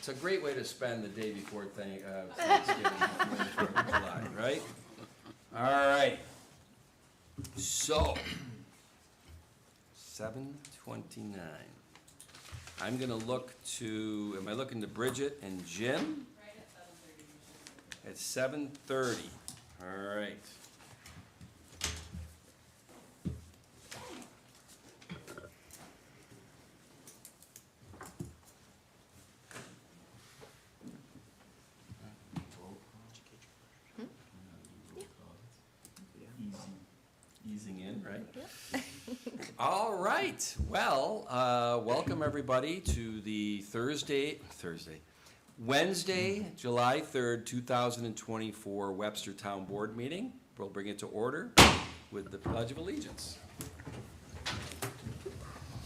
It's a great way to spend the day before Thanksgiving, 4th of July, right? All right. So, 7:29. I'm gonna look to, am I looking to Bridget and Jim? Right at 7:30. At 7:30. All right. Easing in, right? All right. Well, welcome everybody to the Wednesday, July 3rd, 2024 Webster Town Board meeting. We'll bring it to order with the Pledge of Allegiance.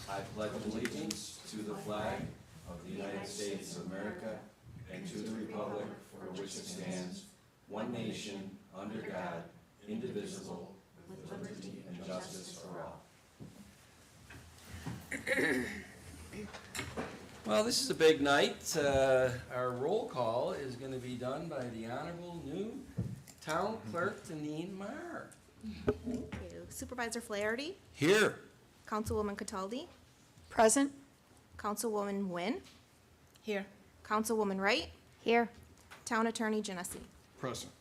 I pledge allegiance to the flag of the United States of America and to the republic for which it stands, one nation, under God, indivisible, with liberty and justice for all. Well, this is a big night. Our roll call is going to be done by the Honorable new Town Clerk Deneen Marr. Thank you. Supervisor Flaherty, Here. Councilwoman Cataldi, Present. Councilwoman Nguyen, Here. Councilwoman Wright, Here. Town Attorney Genesi. Present.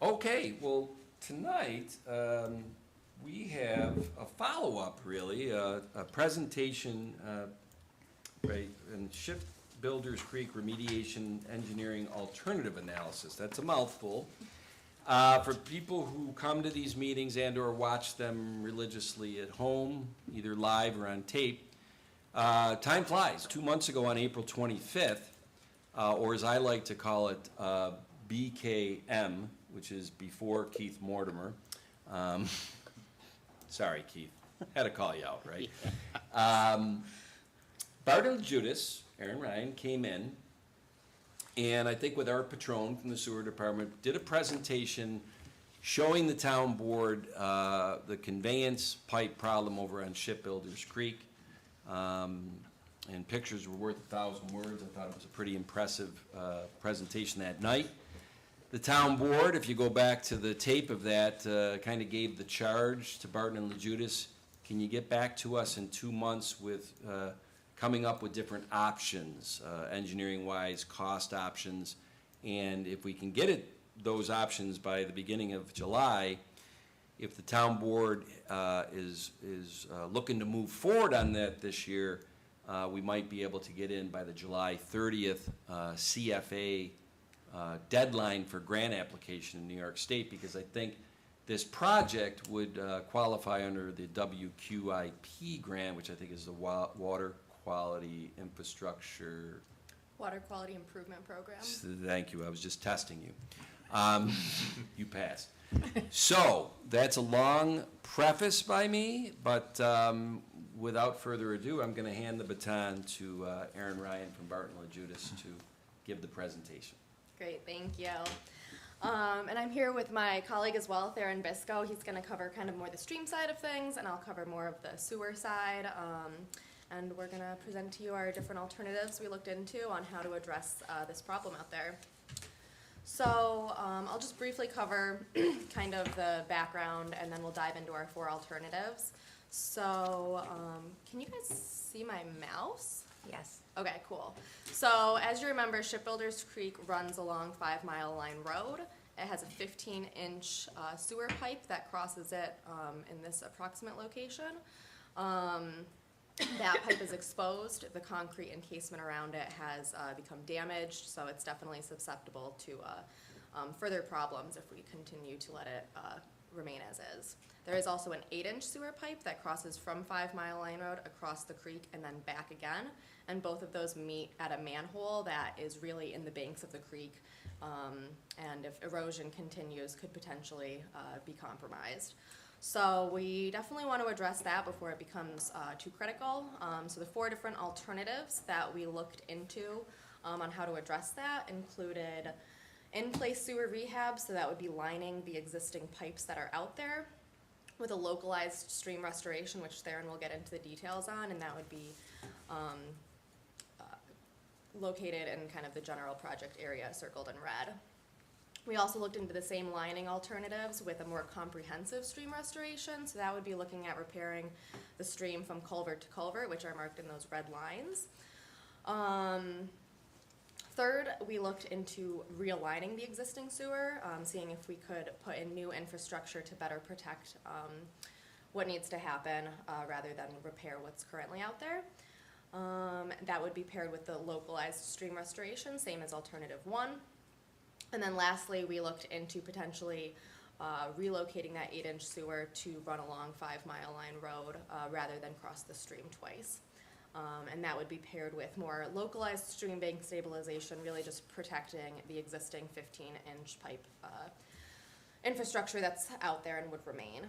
Okay, well, tonight, we have a follow-up, really, a presentation, right, in Shipbuilders Creek Remediation Engineering Alternative Analysis. That's a mouthful. For people who come to these meetings and/or watch them religiously at home, either live or on tape, time flies. 2 months ago on April 25th, or as I like to call it, BKM, which is before Keith Mortimer. Sorry, Keith. Had to call you out, right? Barton Judas, Aaron Ryan, came in, and I think with Art Patron from the sewer department, did a presentation showing the town board the conveyance pipe problem over on Shipbuilders Creek. And pictures were worth 1,000 words. I thought it was a pretty impressive presentation that night. The town board, if you go back to the tape of that, kind of gave the charge to Barton and LeJudas. Can you get back to us in 2 months with coming up with different options, engineering-wise, cost options, and if we can get those options by the beginning of July, if the town board is looking to move forward on that this year, we might be able to get in by the July 30th CFA deadline for grant application in New York State, because I think this project would qualify under the WQIP grant, which I think is the Water Quality Infrastructure. Water Quality Improvement Program. Thank you, I was just testing you. You passed. So, that's a long preface by me, but without further ado, I'm gonna hand the baton to Aaron Ryan from Barton LeJudas to give the presentation. Great, thank you. And I'm here with my colleague as well, Theron Bisco. He's going to cover kind of more the stream side of things, and I'll cover more of the sewer side. And we're going to present to you our different alternatives we looked into on how to address this problem out there. So I'll just briefly cover kind of the background, and then we'll dive into our 4 alternatives. So can you guys see my mouse? Yes. Okay, cool. So as you remember, Shipbuilders Creek runs along 5 Mile Line Road. It has a 15-inch sewer pipe that crosses it in this approximate location. That pipe is exposed. The concrete encasement around it has become damaged, so it's definitely susceptible to further problems if we continue to let it remain as is. There is also an 8-inch sewer pipe that crosses from 5 Mile Line Road across the creek and then back again, and both of those meet at a manhole that is really in the banks of the creek, and if erosion continues, could potentially be compromised. So we definitely want to address that before it becomes too critical. So the 4 different alternatives that we looked into on how to address that included in-place sewer rehab, so that would be lining the existing pipes that are out there with a localized stream restoration, which Theron will get into the details on, and that would be located in kind of the general project area circled in red. We also looked into the same lining alternatives with a more comprehensive stream restoration, so that would be looking at repairing the stream from culvert to culvert, which are marked in those red lines. Third, we looked into realigning the existing sewer, seeing if we could put in new infrastructure to better protect what needs to happen rather than repair what's currently out there. That would be paired with the localized stream restoration, same as alternative 1. And then lastly, we looked into potentially relocating that 8-inch sewer to run along 5 Mile Line Road rather than cross the stream twice. And that would be paired with more localized stream bank stabilization, really just protecting the existing 15-inch pipe infrastructure that's out there and would remain.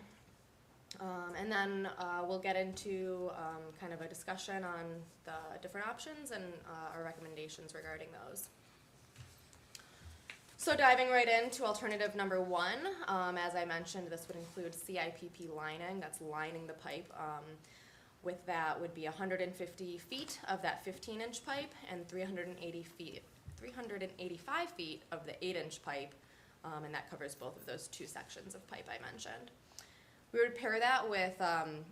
And then we'll get into kind of a discussion on the different options and our recommendations regarding those. So diving right into alternative number 1, as I mentioned, this would include CIPP lining, that's lining the pipe. With that would be 150 feet of that 15-inch pipe and 385 feet of the 8-inch pipe, and that covers both of those 2 sections of pipe I mentioned. We would pair that with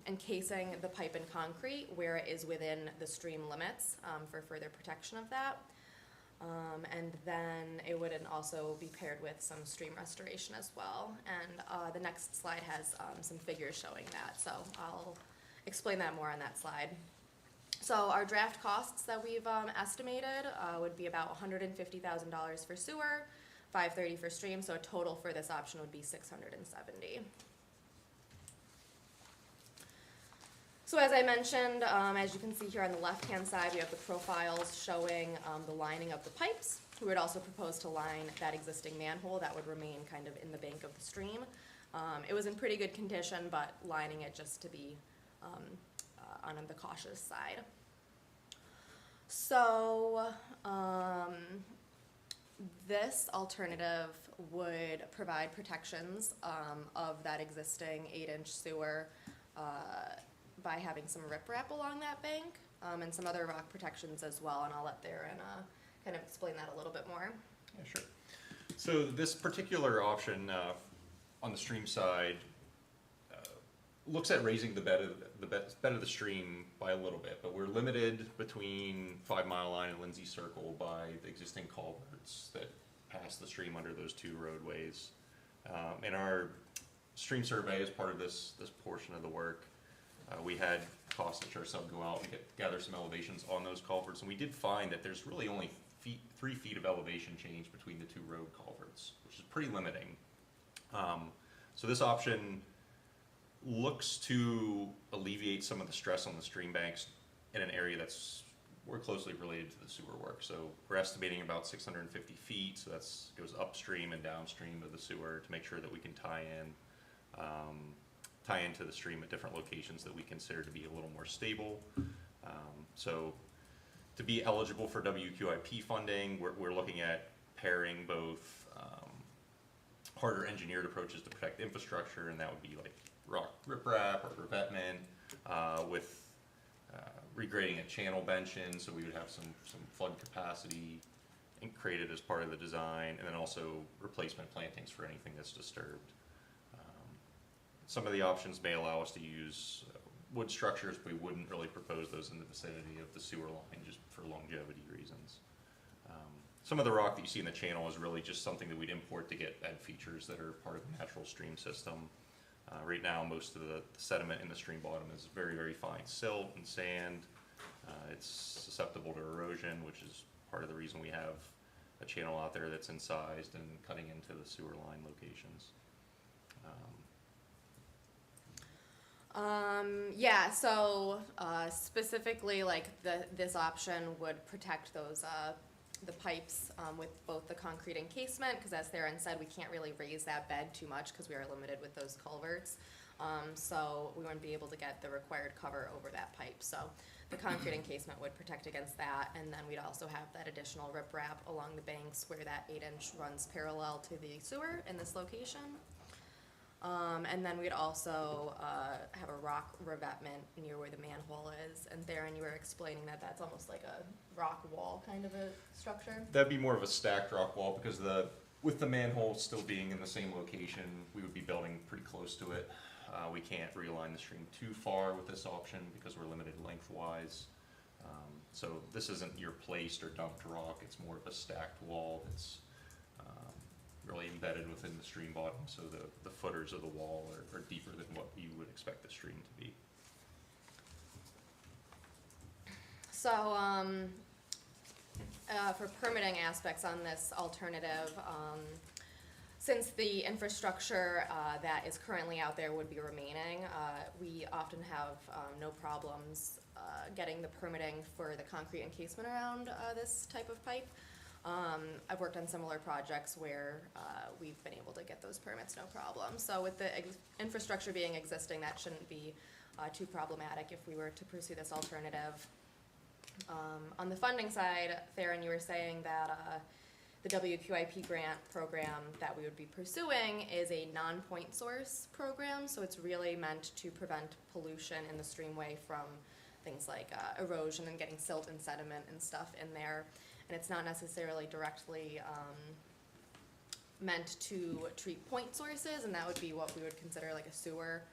encasing the pipe in concrete where it is within the stream limits for further protection of that. And then it would also be paired with some stream restoration as well. And the next slide has some figures showing that, so I'll explain that more on that slide. So our draft costs that we've estimated would be about $150,000 for sewer, $530,000 for stream, so a total for this option would be $670,000. So as I mentioned, as you can see here on the left-hand side, we have the profiles showing the lining of the pipes. We would also propose to line that existing manhole that would remain kind of in the bank of the stream. It was in pretty good condition, but lining it just to be on the cautious side. So this alternative would provide protections of that existing 8-inch sewer by having some riprap along that bank and some other rock protections as well, and I'll let Theron kind of explain that a little bit more. Yeah, sure. So this particular option on the stream side looks at raising the bed of the stream by a little bit, but we're limited between 5 Mile Line and Lindsay Circle by the existing culverts that pass the stream under those 2 roadways. In our stream survey, as part of this portion of the work, we had cost HR sub go out and gather some elevations on those culverts, and we did find that there's really only 3 feet of elevation change between the 2 road culverts, which is pretty limiting. So this option looks to alleviate some of the stress on the stream banks in an area that's more closely related to the sewer work. So we're estimating about 650 feet, so that's goes upstream and downstream of the sewer to make sure that we can tie into the stream at different locations that we consider to be a little more stable. So to be eligible for WQIP funding, we're looking at pairing both harder engineered approaches to protect infrastructure, and that would be like rock riprap or revetment with regrading a channel bench-in, so we would have some flood capacity created as part of the design, and then also replacement plantings for anything that's disturbed. Some of the options may allow us to use wood structures, but we wouldn't really propose those in the vicinity of the sewer line just for longevity reasons. Some of the rock that you see in the channel is really just something that we'd import to get bed features that are part of the natural stream system. Right now, most of the sediment in the stream bottom is very, very fine silt and sand. It's susceptible to erosion, which is part of the reason we have a channel out there that's incised and cutting into the sewer line locations. Yeah, so specifically, like this option would protect those the pipes with both the concrete encasement, because as Theron said, we can't really raise that bed too much because we are limited with those culverts. So we wouldn't be able to get the required cover over that pipe. So the concrete encasement would protect against that, and then we'd also have that additional riprap along the banks where that 8-inch runs parallel to the sewer in this location. And then we'd also have a rock revetment near where the manhole is. And Theron, you were explaining that that's almost like a rock wall kind of a structure. That'd be more of a stacked rock wall because with the manhole still being in the same location, we would be building pretty close to it. We can't realign the stream too far with this option because we're limited lengthwise. So this isn't your placed or dumped rock, it's more of a stacked wall that's really embedded within the stream bottom, so the footers of the wall are deeper than what you would expect the stream to be. So, for permitting aspects on this alternative, since the infrastructure that is currently out there would be remaining, we often have no problems getting the permitting for the concrete encasement around this type of pipe. I've worked on similar projects where we've been able to get those permits no problem. So with the infrastructure being existing, that shouldn't be too problematic if we were to pursue this alternative. On the funding side, Theron, you were saying that the WQIP grant program that we would be pursuing is a non-point source program, so it's really meant to prevent pollution in the streamway from things like erosion and getting silt and sediment and stuff in there. And it's not necessarily directly meant to treat point sources, and that would be what we would consider like a sewer.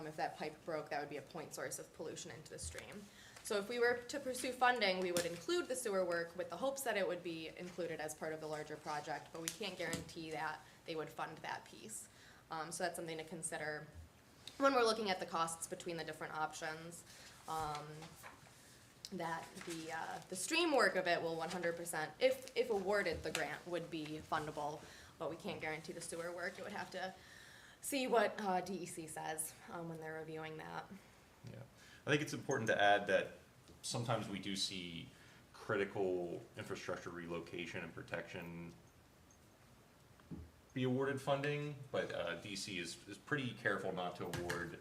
If that pipe broke, that would be a point source of pollution into the stream. So if we were to pursue funding, we would include the sewer work with the hopes that it would be included as part of the larger project, but we can't guarantee that they would fund that piece. So that's something to consider when we're looking at the costs between the different options. That the stream work of it will 100%, if awarded the grant, would be fundable, but we can't guarantee the sewer work. It would have to see what DEC says when they're reviewing that. Yeah, I think it's important to add that sometimes we do see critical infrastructure relocation and protection be awarded funding, but DC is pretty careful not to award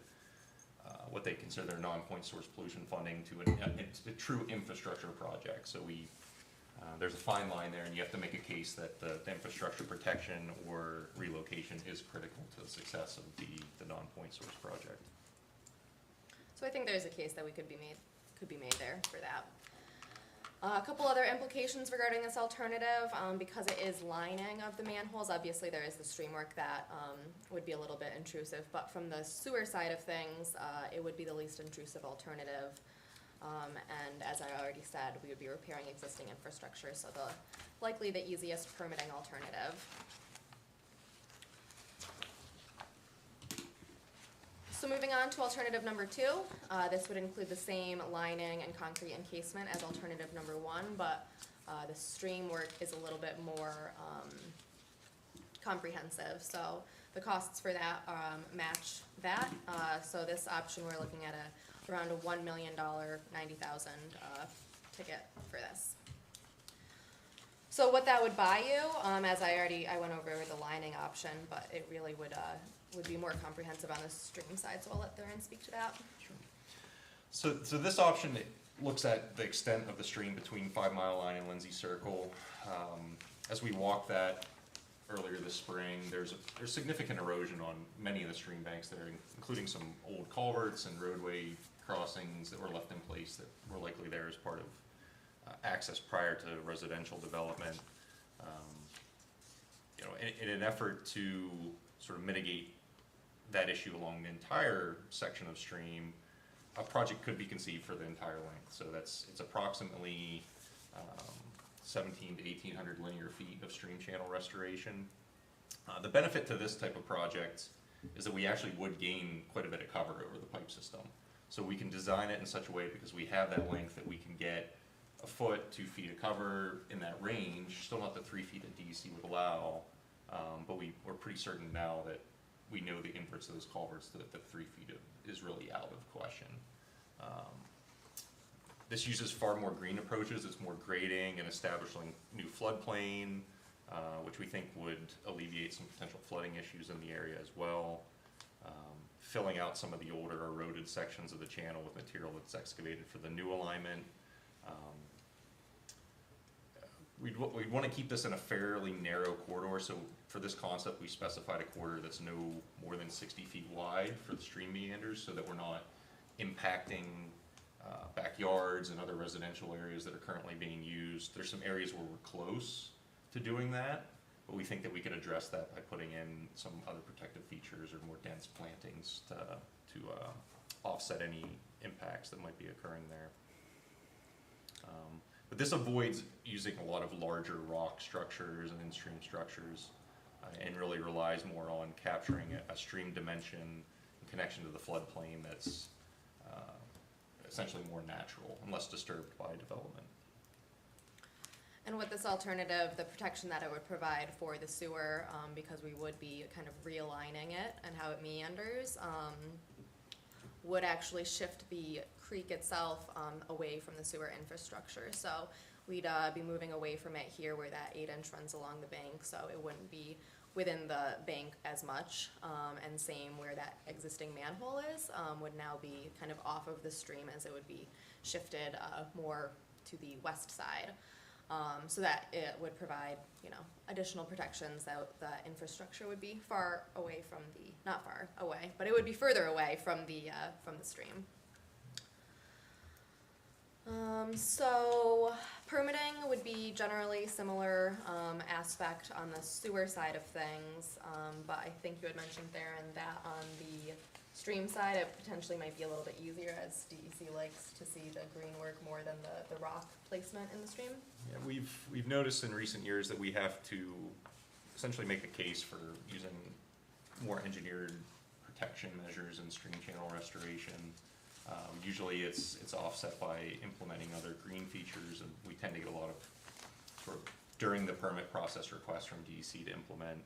what they consider their non-point source pollution funding to a true infrastructure project. So there's a fine line there, and you have to make a case that the infrastructure protection or relocation is critical to the success of the non-point source project. So I think there's a case that could be made there for that. A couple other implications regarding this alternative, because it is lining of the manholes, obviously there is the stream work that would be a little bit intrusive, but from the sewer side of things, it would be the least intrusive alternative. And as I already said, we would be repairing existing infrastructure, so likely the easiest permitting alternative. So moving on to alternative number 2, this would include the same lining and concrete encasement as alternative number 1, but the stream work is a little bit more comprehensive. So the costs for that match that. So this option, we're looking at around a $1 million, $90,000 ticket for this. So what that would buy you, as I went over the lining option, but it really would be more comprehensive on the stream side, so I'll let Theron speak to that. Sure. So this option looks at the extent of the stream between 5 Mile Line and Lindsay Circle. As we walked that earlier this spring, there's significant erosion on many of the stream banks there, including some old culverts and roadway crossings that were left in place that were likely there as part of access prior to residential development. In an effort to sort of mitigate that issue along the entire section of stream, a project could be conceived for the entire length. So it's approximately 1,700 to 1,800 linear feet of stream channel restoration. The benefit to this type of project is that we actually would gain quite a bit of cover over the pipe system. So we can design it in such a way, because we have that length, that we can get a foot, 2 feet of cover in that range, still not the 3 feet that DEC would allow, but we're pretty certain now that we know the inputs of those culverts that 3 feet is really out of question. This uses far more green approaches. It's more grading and establishing new floodplain, which we think would alleviate some potential flooding issues in the area as well. Filling out some of the older eroded sections of the channel with material that's excavated for the new alignment. we'd want to keep this in a fairly narrow corridor, so for this concept, we specified a corridor that's no more than 60 feet wide for the stream meanders, so that we're not impacting backyards and other residential areas that are currently being used. There's some areas where we're close to doing that, but we think that we could address that by putting in some other protective features or more dense plantings to offset any impacts that might be occurring there. But this avoids using a lot of larger rock structures and in-stream structures, and really relies more on capturing a stream dimension in connection to the floodplain that's essentially more natural and less disturbed by development. And with this alternative, the protection that it would provide for the sewer, because we would be kind of realigning it and how it meanders, would actually shift the creek itself away from the sewer infrastructure. So we'd be moving away from it here where that 8-inch runs along the bank, so it wouldn't be within the bank as much. And same where that existing manhole is, would now be kind of off of the stream, as it would be shifted more to the west side. So that it would provide, additional protections, that the infrastructure would be far away from the, not far away, but it would be further away from the stream. So permitting would be generally similar aspect on the sewer side of things, but I think you had mentioned, Theron, that on the stream side, it potentially might be a little bit easier, as DEC likes to see the green work more than the rock placement in the stream. Yeah, we've noticed in recent years that we have to essentially make a case for using more engineered protection measures and stream channel restoration. Usually it's offset by implementing other green features, and we tend to get a lot of sort of during the permit process requests from DEC to implement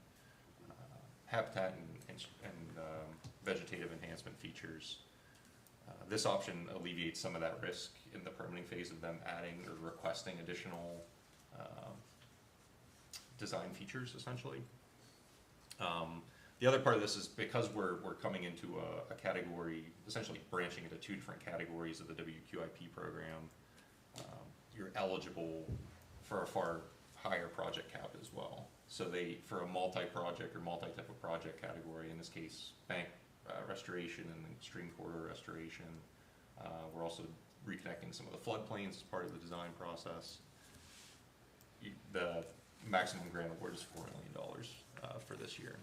habitat and vegetative enhancement features. This option alleviates some of that risk in the permitting phase of them adding or requesting additional design features, essentially. The other part of this is because we're coming into a category, essentially branching into two different categories of the WQIP program, you're eligible for a far higher project cap as well. So for a multi-project or multi-type of project category, in this case, bank restoration and stream corridor restoration, we're also reconnecting some of the floodplains as part of the design process. The maximum grant award is $4 million for this year.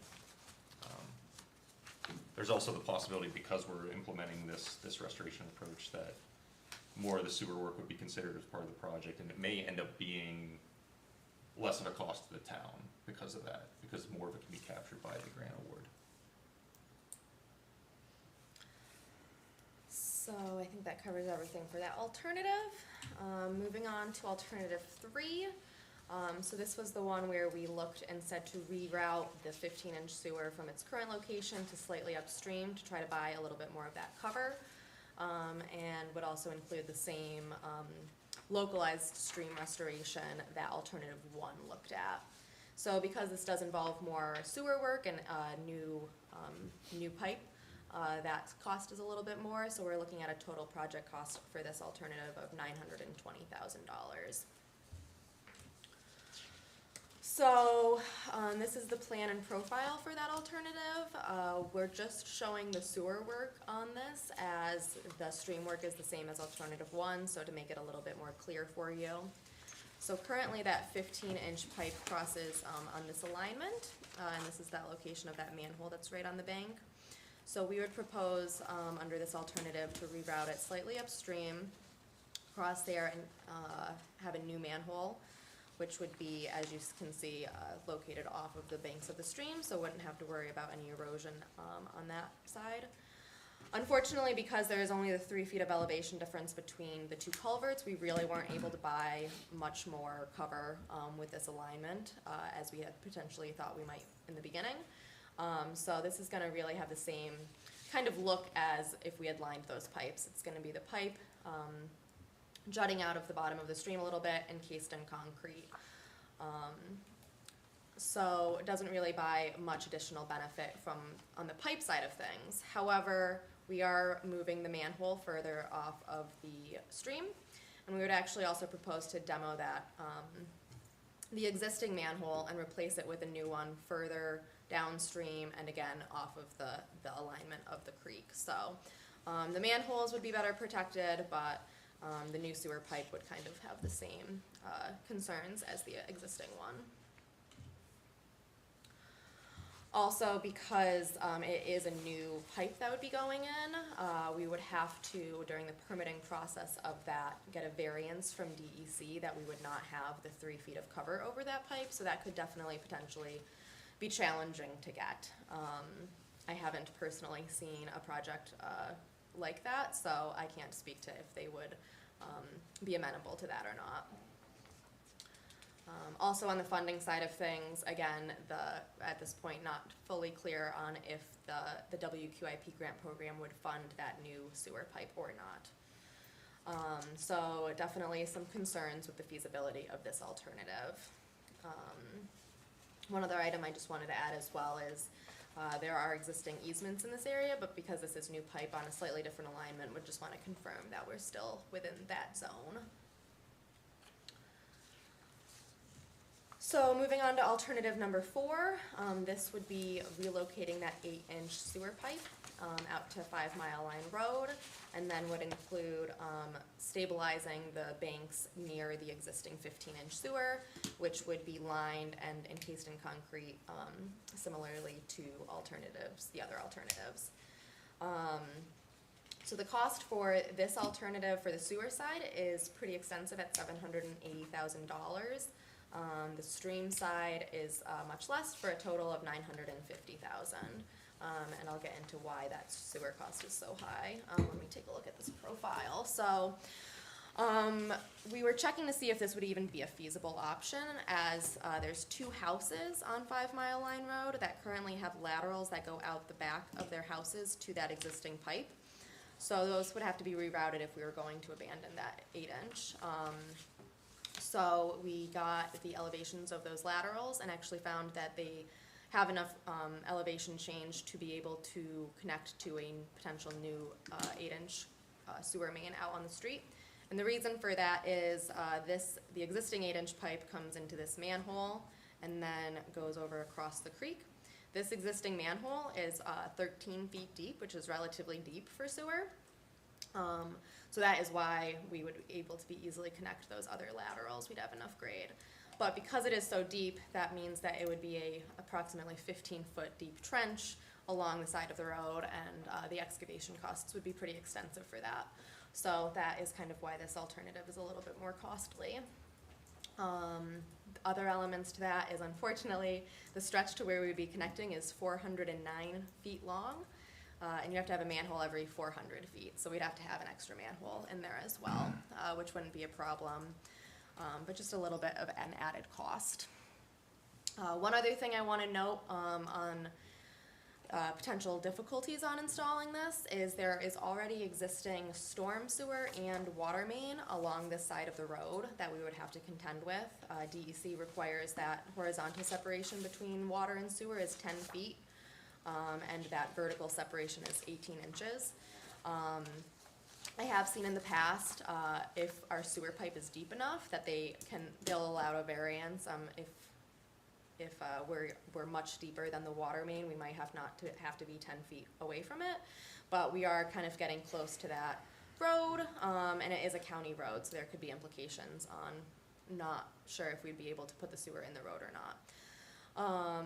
There's also the possibility, because we're implementing this restoration approach, that more of the sewer work would be considered as part of the project, and it may end up being less of a cost to the town because of that, because more of it can be captured by the grant award. So I think that covers everything for that alternative. Moving on to alternative 3. So this was the one where we looked and said to reroute the 15-inch sewer from its current location to slightly upstream to try to buy a little bit more of that cover, and would also include the same localized stream restoration that alternative 1 looked at. So because this does involve more sewer work and new pipe, that cost is a little bit more, so we're looking at a total project cost for this alternative of $920,000. So this is the plan and profile for that alternative. We're just showing the sewer work on this, as the stream work is the same as alternative 1, so to make it a little bit more clear for you. So currently that 15-inch pipe crosses on this alignment, and this is that location of that manhole that's right on the bank. So we would propose under this alternative to reroute it slightly upstream, cross there, and have a new manhole, which would be, as you can see, located off of the banks of the stream, so wouldn't have to worry about any erosion on that side. Unfortunately, because there is only the 3 feet of elevation difference between the 2 culverts, we really weren't able to buy much more cover with this alignment, as we had potentially thought we might in the beginning. So this is gonna really have the same kind of look as if we had lined those pipes. It's gonna be the pipe jutting out of the bottom of the stream a little bit, encased in concrete. So it doesn't really buy much additional benefit from on the pipe side of things. However, we are moving the manhole further off of the stream, and we would actually also propose to demo that the existing manhole and replace it with a new one further downstream and again off of the alignment of the creek. So the manholes would be better protected, but the new sewer pipe would kind of have the same concerns as the existing one. Also, because it is a new pipe that would be going in, we would have to, during the permitting process of that, get a variance from DEC that we would not have the 3 feet of cover over that pipe, so that could definitely potentially be challenging to get. I haven't personally seen a project like that, so I can't speak to if they would be amenable to that or not. Also on the funding side of things, again, at this point, not fully clear on if the WQIP grant program would fund that new sewer pipe or not. So definitely some concerns with the feasibility of this alternative. One other item I just wanted to add as well is there are existing easements in this area, but because this is new pipe on a slightly different alignment, would just want to confirm that we're still within that zone. So moving on to alternative number 4, this would be relocating that 8-inch sewer pipe out to 5 Mile Line Road, and then would include stabilizing the banks near the existing 15-inch sewer, which would be lined and encased in concrete, similarly to the other alternatives. So the cost for this alternative for the sewer side is pretty extensive at $780,000. The stream side is much less, for a total of $950,000. And I'll get into why that sewer cost is so high. Let me take a look at this profile. So we were checking to see if this would even be a feasible option, as there's 2 houses on 5 Mile Line Road that currently have laterals that go out the back of their houses to that existing pipe. So those would have to be rerouted if we were going to abandon that 8-inch. So we got the elevations of those laterals and actually found that they have enough elevation change to be able to connect to a potential new 8-inch sewer main out on the street. And the reason for that is the existing 8-inch pipe comes into this manhole and then goes over across the creek. This existing manhole is 13 feet deep, which is relatively deep for sewer. So that is why we would be able to easily connect those other laterals. We'd have enough grade. But because it is so deep, that means that it would be a approximately 15-foot deep trench along the side of the road, and the excavation costs would be pretty extensive for that. So that is kind of why this alternative is a little bit more costly. Other elements to that is, unfortunately, the stretch to where we would be connecting is 409 feet long. And you have to have a manhole every 400 feet, so we'd have to have an extra manhole in there as well, which wouldn't be a problem, but just a little bit of an added cost. One other thing I want to note on potential difficulties on installing this is there is already existing storm sewer and water main along this side of the road that we would have to contend with. DEC requires that horizontal separation between water and sewer is 10 feet. And that vertical separation is 18 inches. I have seen in the past, if our sewer pipe is deep enough, that they'll allow a variance. If we're much deeper than the water main, we might have to be 10 feet away from it. But we are kind of getting close to that road, and it is a county road, so there could be implications on not sure if we'd be able to put the sewer in the road or not.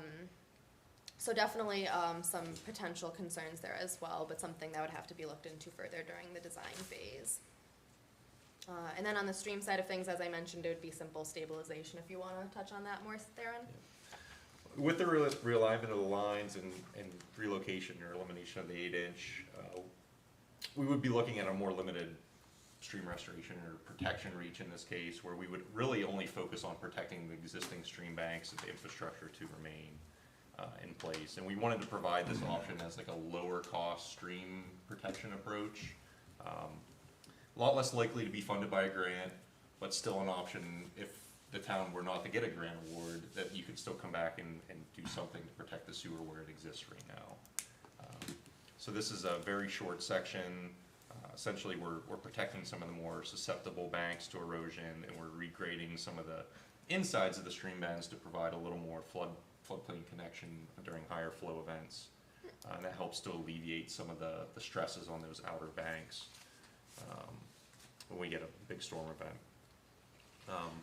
So definitely some potential concerns there as well, but something that would have to be looked into further during the design phase. And then on the stream side of things, as I mentioned, it would be simple stabilization. If you want to touch on that more, Theron? With the realignment of the lines and relocation or elimination of the 8-inch, we would be looking at a more limited stream restoration or protection reach in this case, where we would really only focus on protecting the existing stream banks and the infrastructure to remain in place. And we wanted to provide this option as like a lower cost stream protection approach. A lot less likely to be funded by a grant, but still an option if the town were not to get a grant award, that you could still come back and do something to protect the sewer where it exists right now. So this is a very short section. Essentially, we're protecting some of the more susceptible banks to erosion, and we're regrading some of the insides of the stream bends to provide a little more floodplain connection during higher flow events. And that helps to alleviate some of the stresses on those outer banks when we get a big storm event.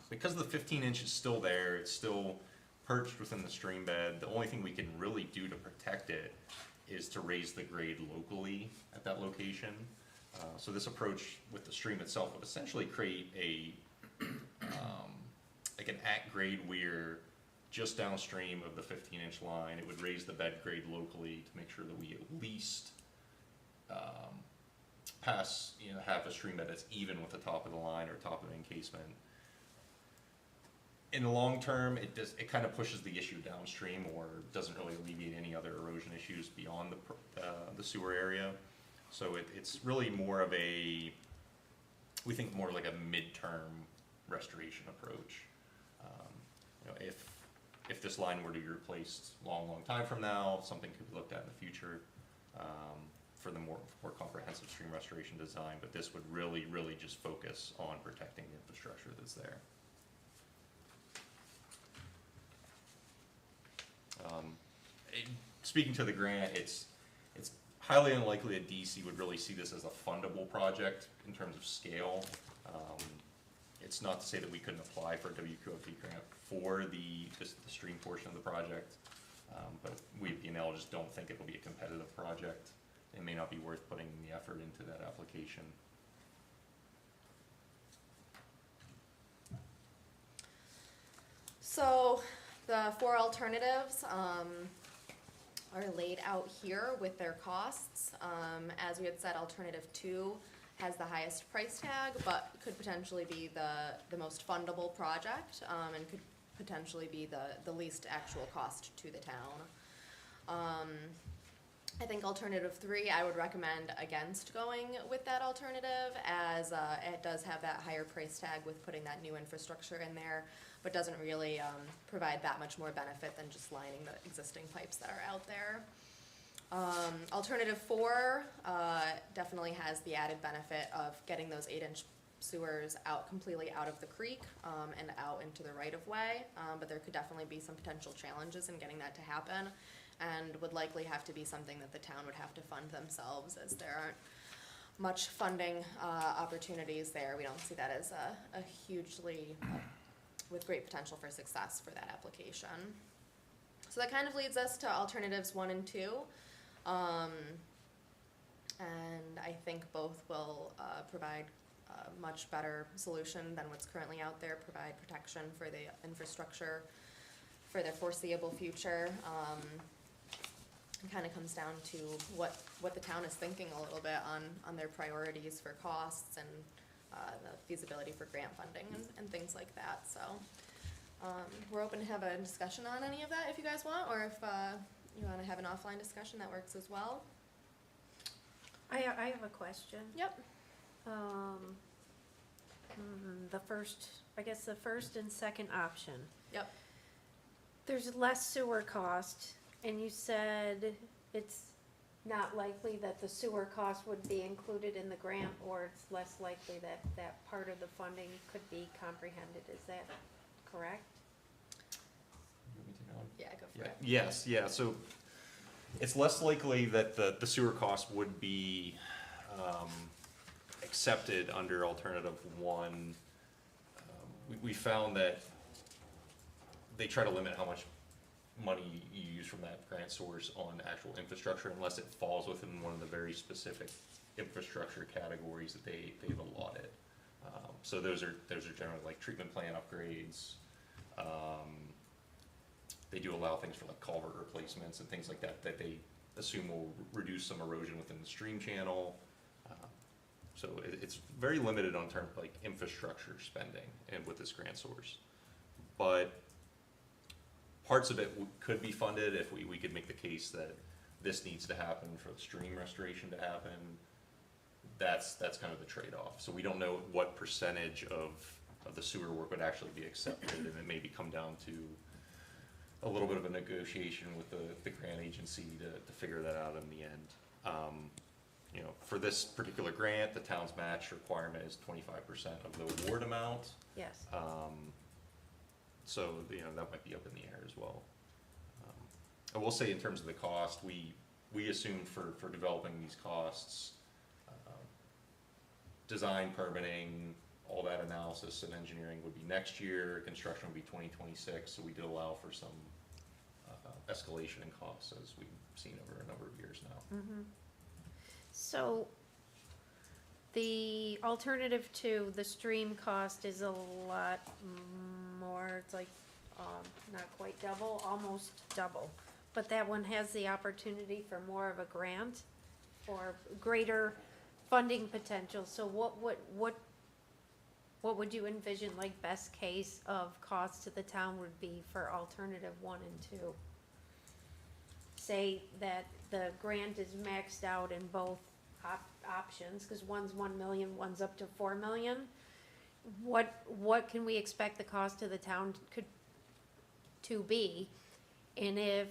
Because the 15-inch is still there, it's still perched within the stream bed, the only thing we can really do to protect it is to raise the grade locally at that location. So this approach with the stream itself would essentially create a like an at-grade weir just downstream of the 15-inch line. It would raise the bed grade locally to make sure that we at least have a stream bed that's even with the top of the line or top of encasement. In the long term, it kind of pushes the issue downstream or doesn't really alleviate any other erosion issues beyond the sewer area. So it's really more of we think more like a midterm restoration approach. If this line were to be replaced long time from now, something could be looked at in the future for the more comprehensive stream restoration design, but this would really just focus on protecting the infrastructure that's there. Speaking to the grant, it's highly unlikely that DC would really see this as a fundable project in terms of scale. It's not to say that we couldn't apply for a WQIP grant for the stream portion of the project, but we at BNL just don't think it will be a competitive project. It may not be worth putting the effort into that application. So the four alternatives are laid out here with their costs. As we had said, alternative 2 has the highest price tag, but could potentially be the most fundable project, and could potentially be the least actual cost to the town. I think alternative 3, I would recommend against going with that alternative, as it does have that higher price tag with putting that new infrastructure in there, but doesn't really provide that much more benefit than just lining the existing pipes that are out there. Alternative 4 definitely has the added benefit of getting those 8-inch sewers completely out of the creek and out into the right-of-way, but there could definitely be some potential challenges in getting that to happen, and would likely have to be something that the town would have to fund themselves, as there aren't much funding opportunities there. We don't see that as a hugely with great potential for success for that application. So that kind of leads us to alternatives 1 and 2. And I think both will provide a much better solution than what's currently out there, provide protection for the infrastructure for the foreseeable future. It kind of comes down to what the town is thinking a little bit on their priorities for costs and the feasibility for grant funding and things like that. So we're open to have a discussion on any of that if you guys want, or if you want to have an offline discussion, that works as well. I have a question. Yep. The first and second option. Yep. There's less sewer cost, and you said it's not likely that the sewer cost would be included in the grant, or it's less likely that that part of the funding could be comprehended. Is that correct? Yeah, go for it. Yes, so it's less likely that the sewer cost would be accepted under alternative 1. We found that they try to limit how much money you use from that grant source on actual infrastructure unless it falls within one of the very specific infrastructure categories that they've allotted. So those are generally like treatment plant upgrades. They do allow things for like culvert replacements and things like that they assume will reduce some erosion within the stream channel. So it's very limited on terms like infrastructure spending and with this grant source. But parts of it could be funded if we could make the case that this needs to happen for the stream restoration to happen. That's kind of the trade-off. So we don't know what percentage of the sewer work would actually be accepted, and it maybe come down to a little bit of a negotiation with the grant agency to figure that out in the end. For this particular grant, the town's match requirement is 25% of the award amount. Yes. So, you know, that might be up in the air as well. I will say in terms of the cost, we assumed for developing these costs, design, permitting, all that analysis and engineering would be next year, construction would be 2026, so we did allow for some escalation in costs as we've seen over a number of years now. So the alternative to the stream cost is a lot more, it's like, not quite double, almost double. But that one has the opportunity for more of a grant or greater funding potential. So what would you envision, like, best case of cost to the town would be for alternative 1 and 2? Say that the grant is maxed out in both options, cause one's 1 million, one's up to 4 million. What can we expect the cost to the town to be? And if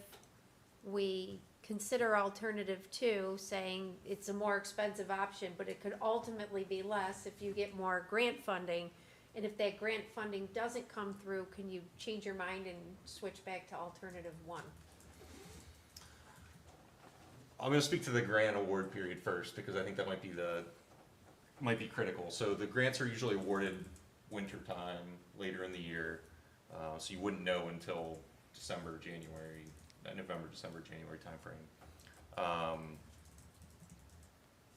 we consider alternative 2, saying it's a more expensive option, but it could ultimately be less if you get more grant funding, and if that grant funding doesn't come through, can you change your mind and switch back to alternative 1? I'm gonna speak to the grant award period first, because I think that might be critical. So the grants are usually awarded winter time, later in the year, so you wouldn't know until November, December, January timeframe.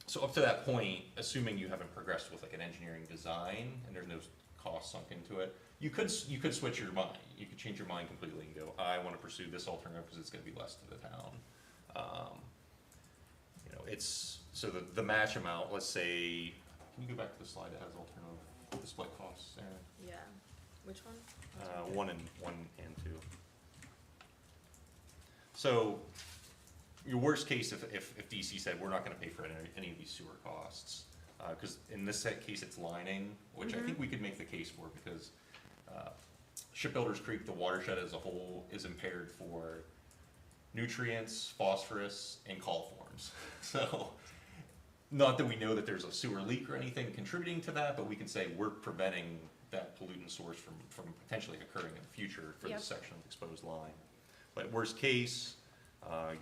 So up to that point, assuming you haven't progressed with like an engineering design and there's no cost sunk into it, you could switch your mind. You could change your mind completely and go, I want to pursue this alternative because it's going to be less to the town. You know, it's so the match amount. Let's say, can you go back to the slide that has alternative, the split costs, Aaron? Yeah. Which one? 1 and 2. So, your worst case, if DC said, we're not gonna pay for any of these sewer costs, cause in this case, it's lining, which I think we could make the case for, because, Shipbuilders Creek, the watershed as a whole, is impaired for nutrients, phosphorus, and coliforms. So, not that we know that there's a sewer leak or anything contributing to that, but we can say we're preventing that pollutant source from potentially occurring in the future for Yep. this section of exposed line. But worst case,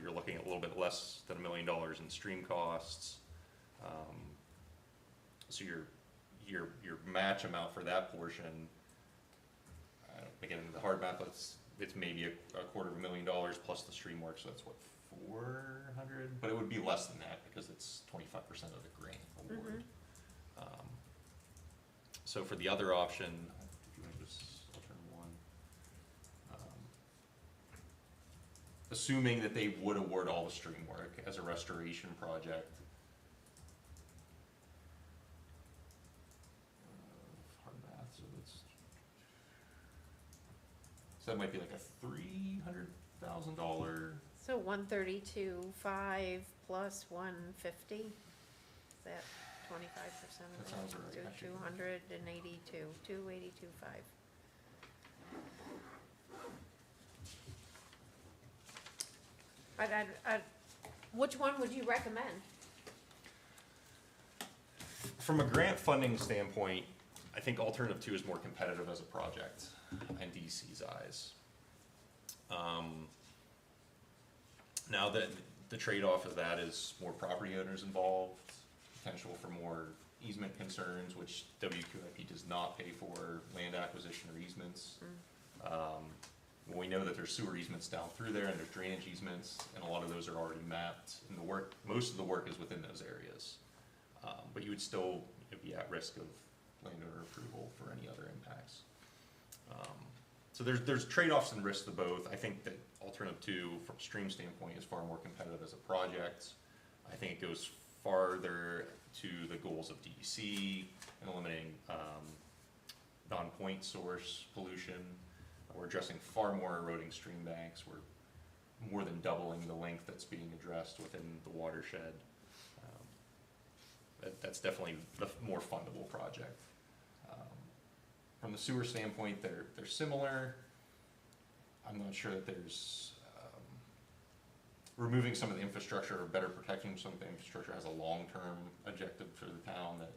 you're looking at a little bit less than $1 million in stream costs. So your match amount for that portion, again, the hard math, it's maybe a $250,000 plus the stream work, so that's what, 400? But it would be less than that because it's 25% of the grant award. So for the other option, if you want to just alternative 1, assuming that they would award all the stream work as a restoration project, hard math, so that might be like a $300,000. So 132.5 plus 150, is that 25% of That it? sounds right, actually. 282.5. Which one would you recommend? From a grant funding standpoint, I think alternative 2 is more competitive as a project in DC's eyes. Now that the trade-off of that is more property owners involved, potential for more easement concerns, which WQIP does not pay for land acquisition or easements. We know that there's sewer easements down through there and there's drainage easements, and a lot of those are already mapped, and most of the work is within those areas. But you would still be at risk of landowner approval for any other impacts. So there's trade-offs and risks to both. I think that alternative 2, from a stream standpoint, is far more competitive as a project. I think it goes farther to the goals of DEC and eliminating non-point source pollution. We're addressing far more eroding stream banks. We're more than doubling the length that's being addressed within the watershed. That's definitely the more fundable project. From the sewer standpoint, they're similar. I'm not sure that there's removing some of the infrastructure or better protecting some of the infrastructure has a long-term objective for the town that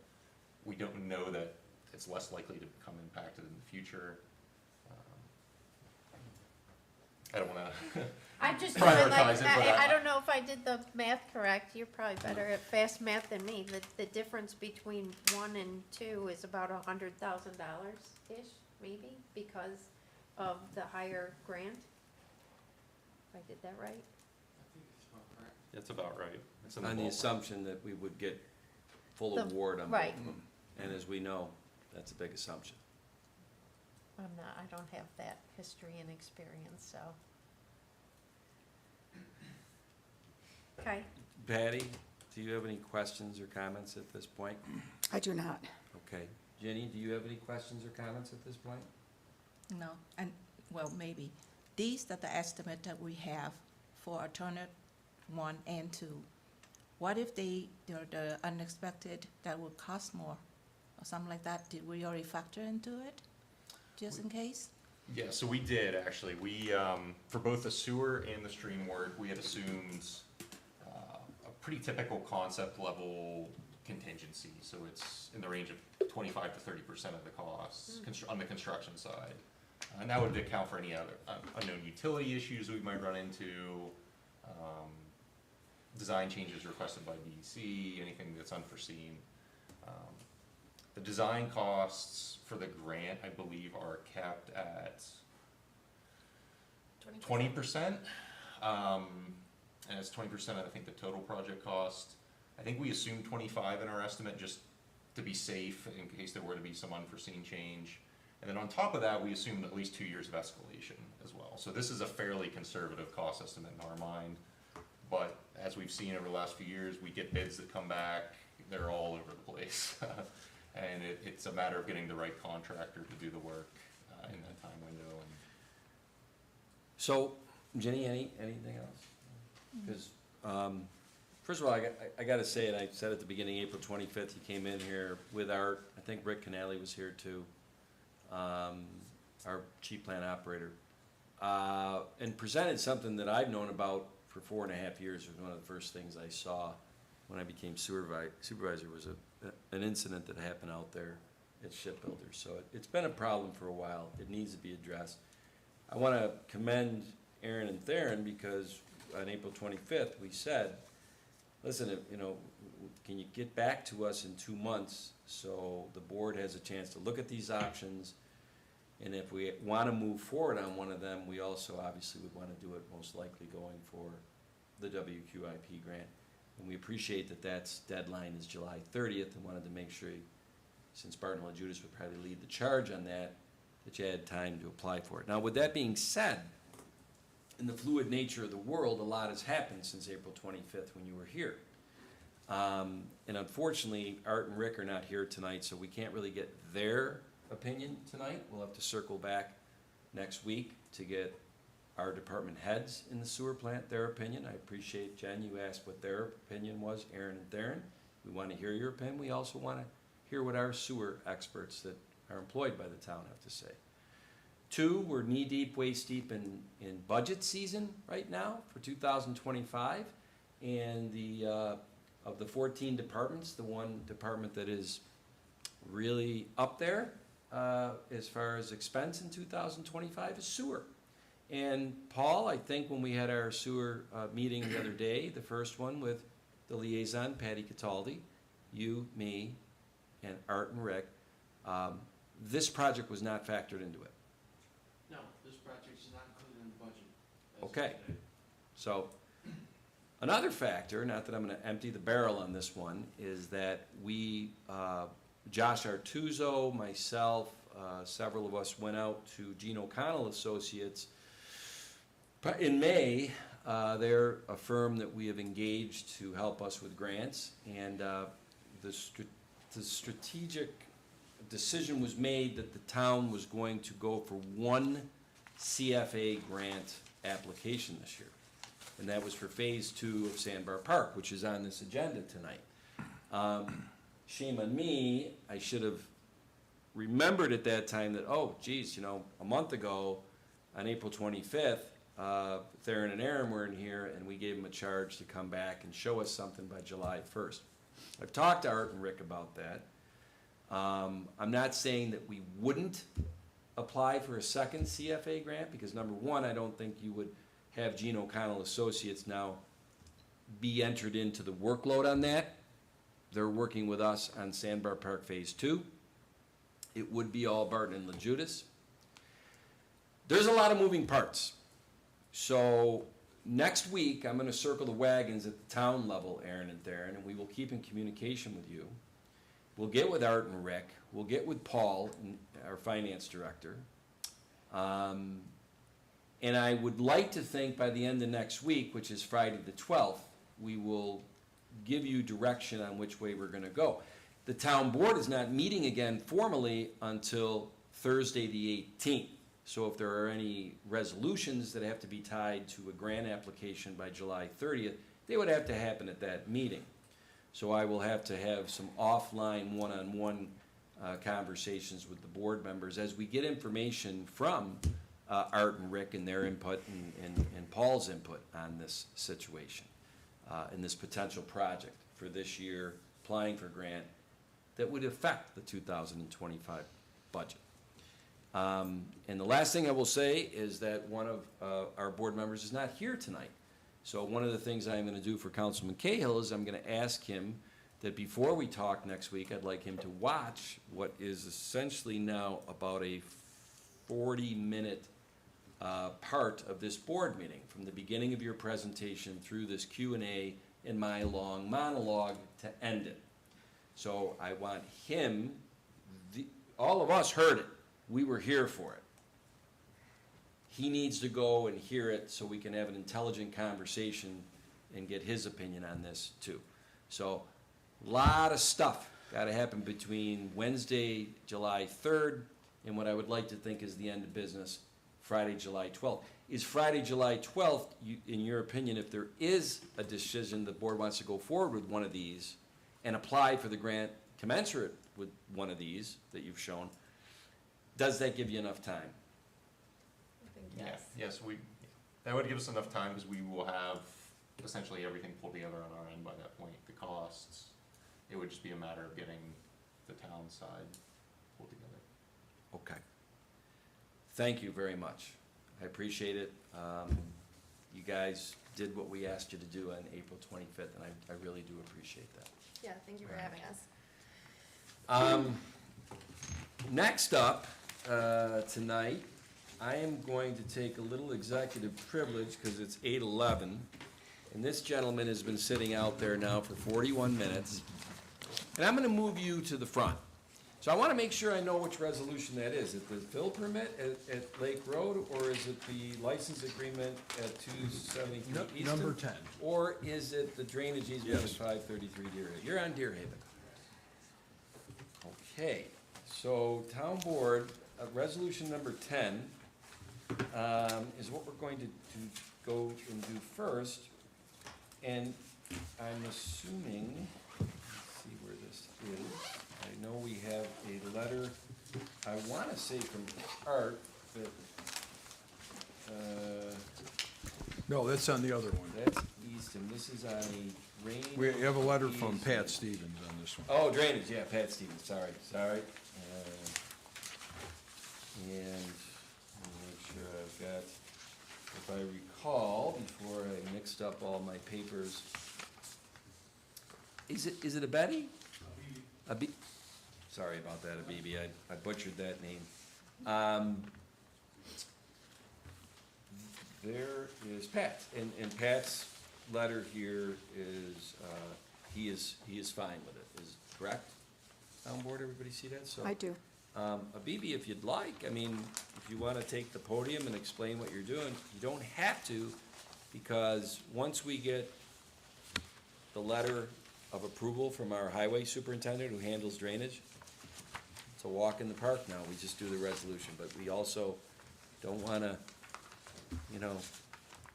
we don't know that it's less likely to become impacted in the future. I don't wanna, I'm just doing like, Prioritize it, but I don't know if I did the math correct, you're probably better at fast math than me, the difference between 1 and 2 is about $100,000-ish, maybe, because of the higher grant? If I did that right? that's about right. It's in the On the ballpark. assumption that we would get full The- award on both right. of them. And as we know, that's a big assumption. I don't have that history and experience, so. Okay, Patty, do you have any questions or comments at this point? I do not. Okay. Jenny, do you have any questions or comments at this point? No, and, well, maybe. These are the estimate that we have for alternate 1 and 2. What if they're the unexpected that will cost more or something like that? Did we already factor into it, just in case? Yeah, so we did, actually. We, for both the sewer and the stream work, we had assumed a pretty typical concept level contingency. So it's in the range of 25 to 30% of the costs on the construction side. And that would account for any other unknown utility issues we might run into, design changes requested by DEC, anything that's unforeseen. The design costs for the grant, I believe, are capped at 20%. And it's 20% of, I think, the total project cost. I think we assumed 25 in our estimate just to be safe in case there were to be some unforeseen change. And then on top of that, we assumed at least 2 years of escalation as well. So this is a fairly conservative cost estimate in our mind. But as we've seen over the last few years, we get bids that come back, they're all over the place. And it's a matter of getting the right contractor to do the work in that time window. And So, Jenny, anything else? Because, first of all, I gotta say, and I said at the beginning, April 25th, he came in here with Art. I think Rick Canale was here too, our chief plant operator, and presented something that I've known about for 4.5 years. It was one of the first things I saw when I became supervisor was an incident that happened out there at Shipbuilders. So it's been a problem for a while. It needs to be addressed. I want to commend Aaron and Theron because on April 25th, we said, listen, can you get back to us in 2 months so the board has a chance to look at these options? And if we want to move forward on one of them, we also obviously would want to do it most likely going for the WQIP grant. And we appreciate that that's deadline is July 30th and wanted to make sure, since Barton and Judas would probably lead the charge on that you had time to apply for it. Now, with that being said, in the fluid nature of the world, a lot has happened since April 25th when you were here. And unfortunately, Art and Rick are not here tonight, so we can't really get their opinion tonight. We'll have to circle back next week to get our department heads in the sewer plant, their opinion. I appreciate, Jen, you asked what their opinion was, Aaron and Theron. We want to hear your opinion. We also want to hear what our sewer experts that are employed by the town have to say. 2, we're knee-deep, waist-deep in budget season right now for 2025. And of the 14 departments, the one department that is really up there as far as expense in 2025 is sewer. And Paul, I think when we had our sewer meeting the other day, the first one with the liaison, Patty Cataldi, you, me, and Art and Rick, this project was not factored into it. No, this project is not included in the budget. as of Okay. today. So, another factor, not that I'm gonna empty the barrel on this one, is that we, Josh Artuzo, myself, several of us went out to Gene O'Connell Associates in May. They're a firm that we have engaged to help us with grants, and the strategic decision was made that the town was going to go for one CFA grant application this year. And that was for Phase 2 of Sandbar Park, which is on this agenda tonight. Shame on me, I should have remembered at that time that, oh, geez, a month ago, on April 25th, Theron and Aaron were in here, and we gave them a charge to come back and show us something by July 1st. I've talked to Art and Rick about that. I'm not saying that we wouldn't apply for a second CFA grant, because number one, I don't think you would have Gene O'Connell Associates now be entered into the workload on that. They're working with us on Sandbar Park Phase 2. It would be all Barton and LaJudas. There's a lot of moving parts. So next week, I'm gonna circle the wagons at the town level, Aaron and Theron, and we will keep in communication with you. We'll get with Art and Rick, we'll get with Paul, our finance director. And I would like to think by the end of next week, which is Friday the 12th, we will give you direction on which way we're gonna go. The town board is not meeting again formally until Thursday the 18th. So if there are any resolutions that have to be tied to a grant application by July 30th, they would have to happen at that meeting. So I will have to have some offline one-on-one conversations with the board members as we get information from Art and Rick and their input and Paul's input on this situation, and this potential project for this year, applying for grant that would affect the 2025 budget. And the last thing I will say is that one of our board members is not here tonight. So one of the things I'm gonna do for Councilman Cahill is I'm gonna ask him that before we talk next week, I'd like him to watch what is essentially now about a 40-minute part of this board meeting, from the beginning of your presentation through this Q&A and my long monologue to end it. So I want him, all of us heard it, we were here for it. He needs to go and hear it so we can have an intelligent conversation and get his opinion on this too. So, a lot of stuff gotta happen between Wednesday, July 3rd, and what I would like to think is the end of business, Friday, July 12th. Is Friday, July 12th, in your opinion, if there is a decision the board wants to go forward with one of these and apply for the grant commensurate with one of these that you've shown, does that give you enough time? I think Yeah, yes. yes, that would give us enough time, because we will have essentially everything pulled together on our end by that point, the costs. It would just be a matter of getting the town side pulled together. Okay. Thank you very much. I appreciate it. You guys did what we asked you to do on April 25th, and I really do appreciate that. Yeah, thank you for having us. Next up, tonight, I am going to take a little executive privilege, because it's 8:11, and this gentleman has been sitting out there now for 41 minutes, and I'm gonna move you to the front. So I wanna make sure I know which resolution that is. Is it the fill permit at Lake Road, or is it the license agreement at 273 Easton? Number 10. Or is it the drainage easement at Yes. 533 Deer Haven? You're on Deer Haven. Okay, so town board, resolution number 10 is what we're going to go and do first. And I'm assuming, let's see where this is. I know we have a letter, I wanna say from Art, that, No, that's on the other one. that's Easton, this is on a rain. We have a letter from Pat easement. Stevens on this one. Oh, drainage, yeah, Pat Stevens, sorry. And, let me make sure I've got, if I recall, before I mixed up all my papers. Is it a Betty? A B, sorry about that, a BB, I butchered that name. There is Pat, and Pat's letter here is, he is fine with it, is correct? Town board, everybody see that? So, I do. Abibi, if you'd like, I mean, if you wanna take the podium and explain what you're doing, you don't have to, because once we get the letter of approval from our highway superintendent who handles drainage, it's a walk in the park now, we just do the resolution, but we also don't wanna,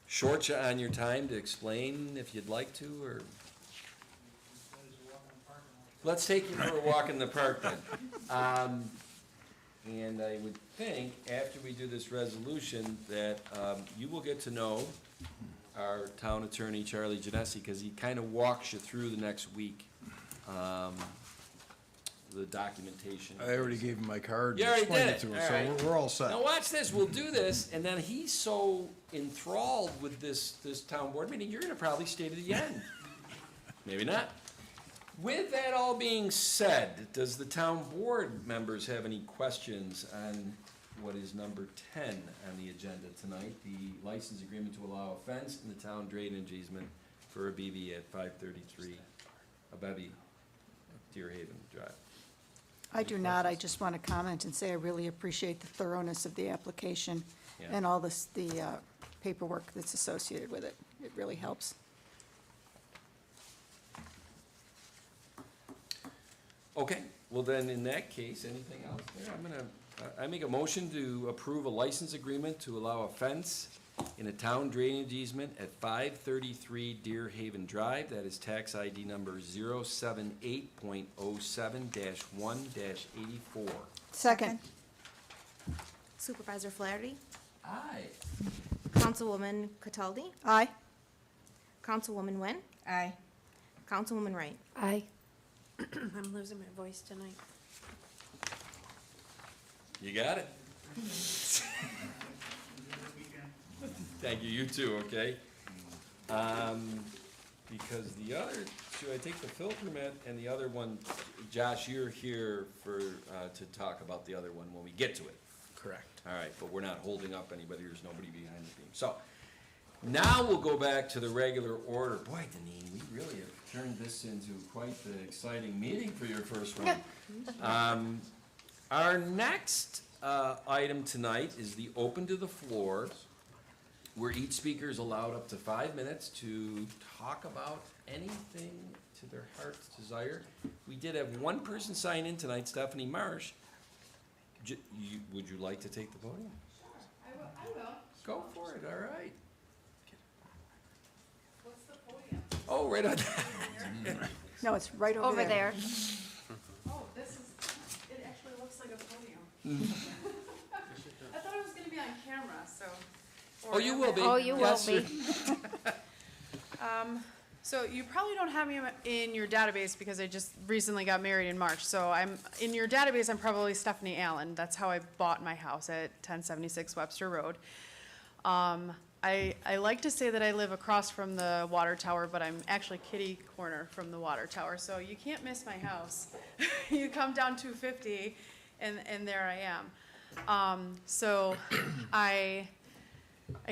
short you on your time to explain if you'd like to, or. Let's take you for a walk in the park then. And I would think, after we do this resolution, that you will get to know our town attorney, Charlie Genesi, because he kind of walks you through the next week the documentation. I already gave him my card. You and already explained did it. to him, All right. So we're all set. Now watch this, we'll do this, and then he's so enthralled with this town board meeting, you're gonna probably stay to the end. Maybe not. With that all being said, does the town board members have any questions on what is number 10 on the agenda tonight? The license agreement to allow a fence in the town drainage easement for a BV at 533 Abebe, Deer Haven Drive. I do not. I just want to comment and say I really appreciate the thoroughness of the application Yeah. and all this, the paperwork that's associated with it. It really helps. Okay, well then, in that case, anything else there? I make a motion to approve a license agreement to allow a fence in a town drainage easement at 533 Deer Haven Drive. That is tax ID number 078.07-1-84. Second. Supervisor Flaherty, Aye. Councilwoman Cataldi, Aye. Councilwoman Nguyen, Aye. Councilwoman Wright. Aye. I'm losing my voice tonight. You got it. Thank you, you too, okay? Because the other, should I take the fill permit and the other one, Josh, you're here for, to talk about the other one when we get to it. Correct. All right, but we're not holding up anybody, there's nobody behind the beam. So, now we'll go back to the regular order. Boy, Deneen, we really have turned this into quite the exciting meeting for your first one. Our next item tonight is the open to the floor, where each speaker is allowed up to 5 minutes to talk about anything to their heart's desire. We did have one person sign in tonight, Stephanie Marsh. Would you like to take the podium? I will. Go for it, all right. What's the podium? Oh, right on. No, it's right over there. Oh, this is, it actually looks like a podium. I thought it was gonna be on camera, so. Oh, you will be. Oh, you will Yes, be. sir. So you probably don't have me in your database because I just recently got married in March. So in your database, I'm probably Stephanie Allen. That's how I bought my house at 1076 Webster Road. I like to say that I live across from the water tower, but I'm actually kitty corner from the water tower. So you can't miss my house. You come down 250 and there I am. So I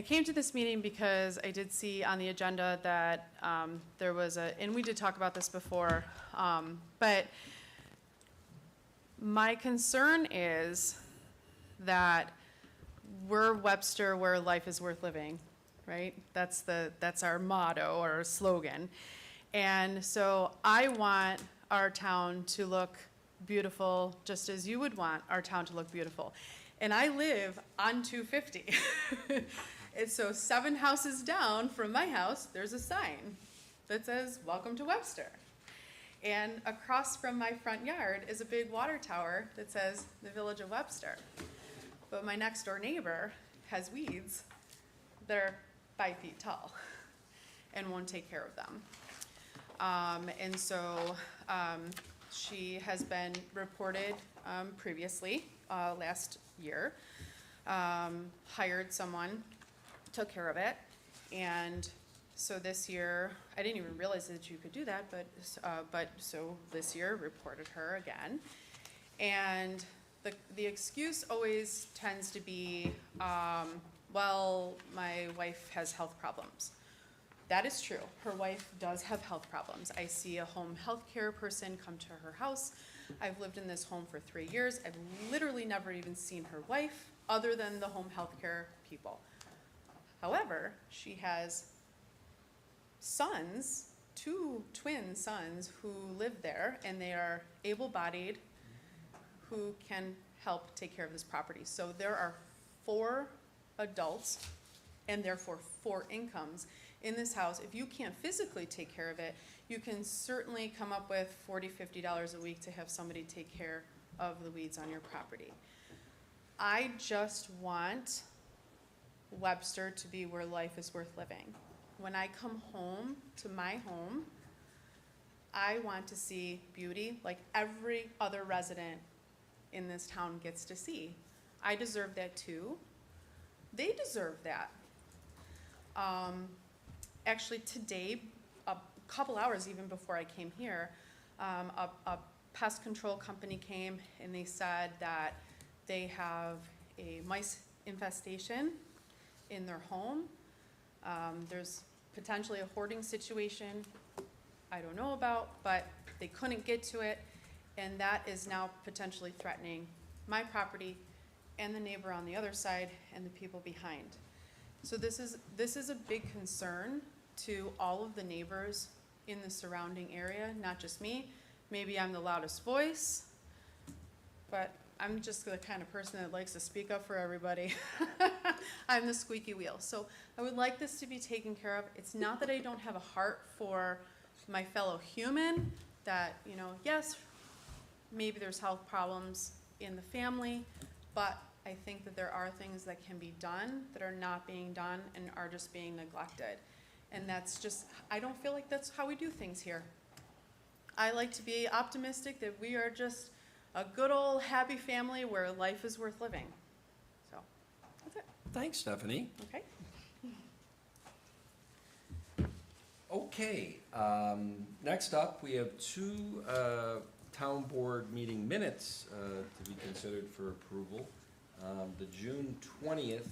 came to this meeting because I did see on the agenda that there was and we did talk about this before, but my concern is that we're Webster where life is worth living, right? That's our motto or slogan. And so I want our town to look beautiful just as you would want our town to look beautiful. And I live on 250. And so 7 houses down from my house, there's a sign that says, "Welcome to Webster." And across from my front yard is a big water tower that says, "The Village of Webster." But my next door neighbor has weeds that are 5 feet tall and won't take care of them. And so she has been reported previously, last year, hired someone, took care of it, and so this year, I didn't even realize that you could do that, but so this year reported her again. And the excuse always tends to be, well, my wife has health problems. That is true. Her wife does have health problems. I see a home health care person come to her house. I've lived in this home for 3 years. I've literally never even seen her wife other than the home health care people. However, she has sons, 2 twin sons who live there, and they are able-bodied who can help take care of this property. So there are 4 adults and therefore 4 incomes in this house. If you can't physically take care of it, you can certainly come up with $40, $50 a week to have somebody take care of the weeds on your property. I just want Webster to be where life is worth living. When I come home to my home, I want to see beauty like every other resident in this town gets to see. I deserve that too. They deserve that. Actually, today, a couple hours even before I came here, a pest control company came and they said that they have a mice infestation in their home. There's potentially a hoarding situation I don't know about, but they couldn't get to it, and that is now potentially threatening my property and the neighbor on the other side and the people behind. So this is a big concern to all of the neighbors in the surrounding area, not just me. Maybe I'm the loudest voice, but I'm just the kind of person that likes to speak up for everybody. I'm the squeaky wheel. So I would like this to be taken care of. It's not that I don't have a heart for my fellow human, that, you know, yes, maybe there's health problems in the family, but I think that there are things that can be done that are not being done and are just being neglected. And that's just, I don't feel like that's how we do things here. I like to be optimistic that we are just a good old happy family where life is worth living. So, that's it, Thanks, Stephanie. okay? Okay, next up, we have two town board meeting minutes to be considered for approval. The June 20th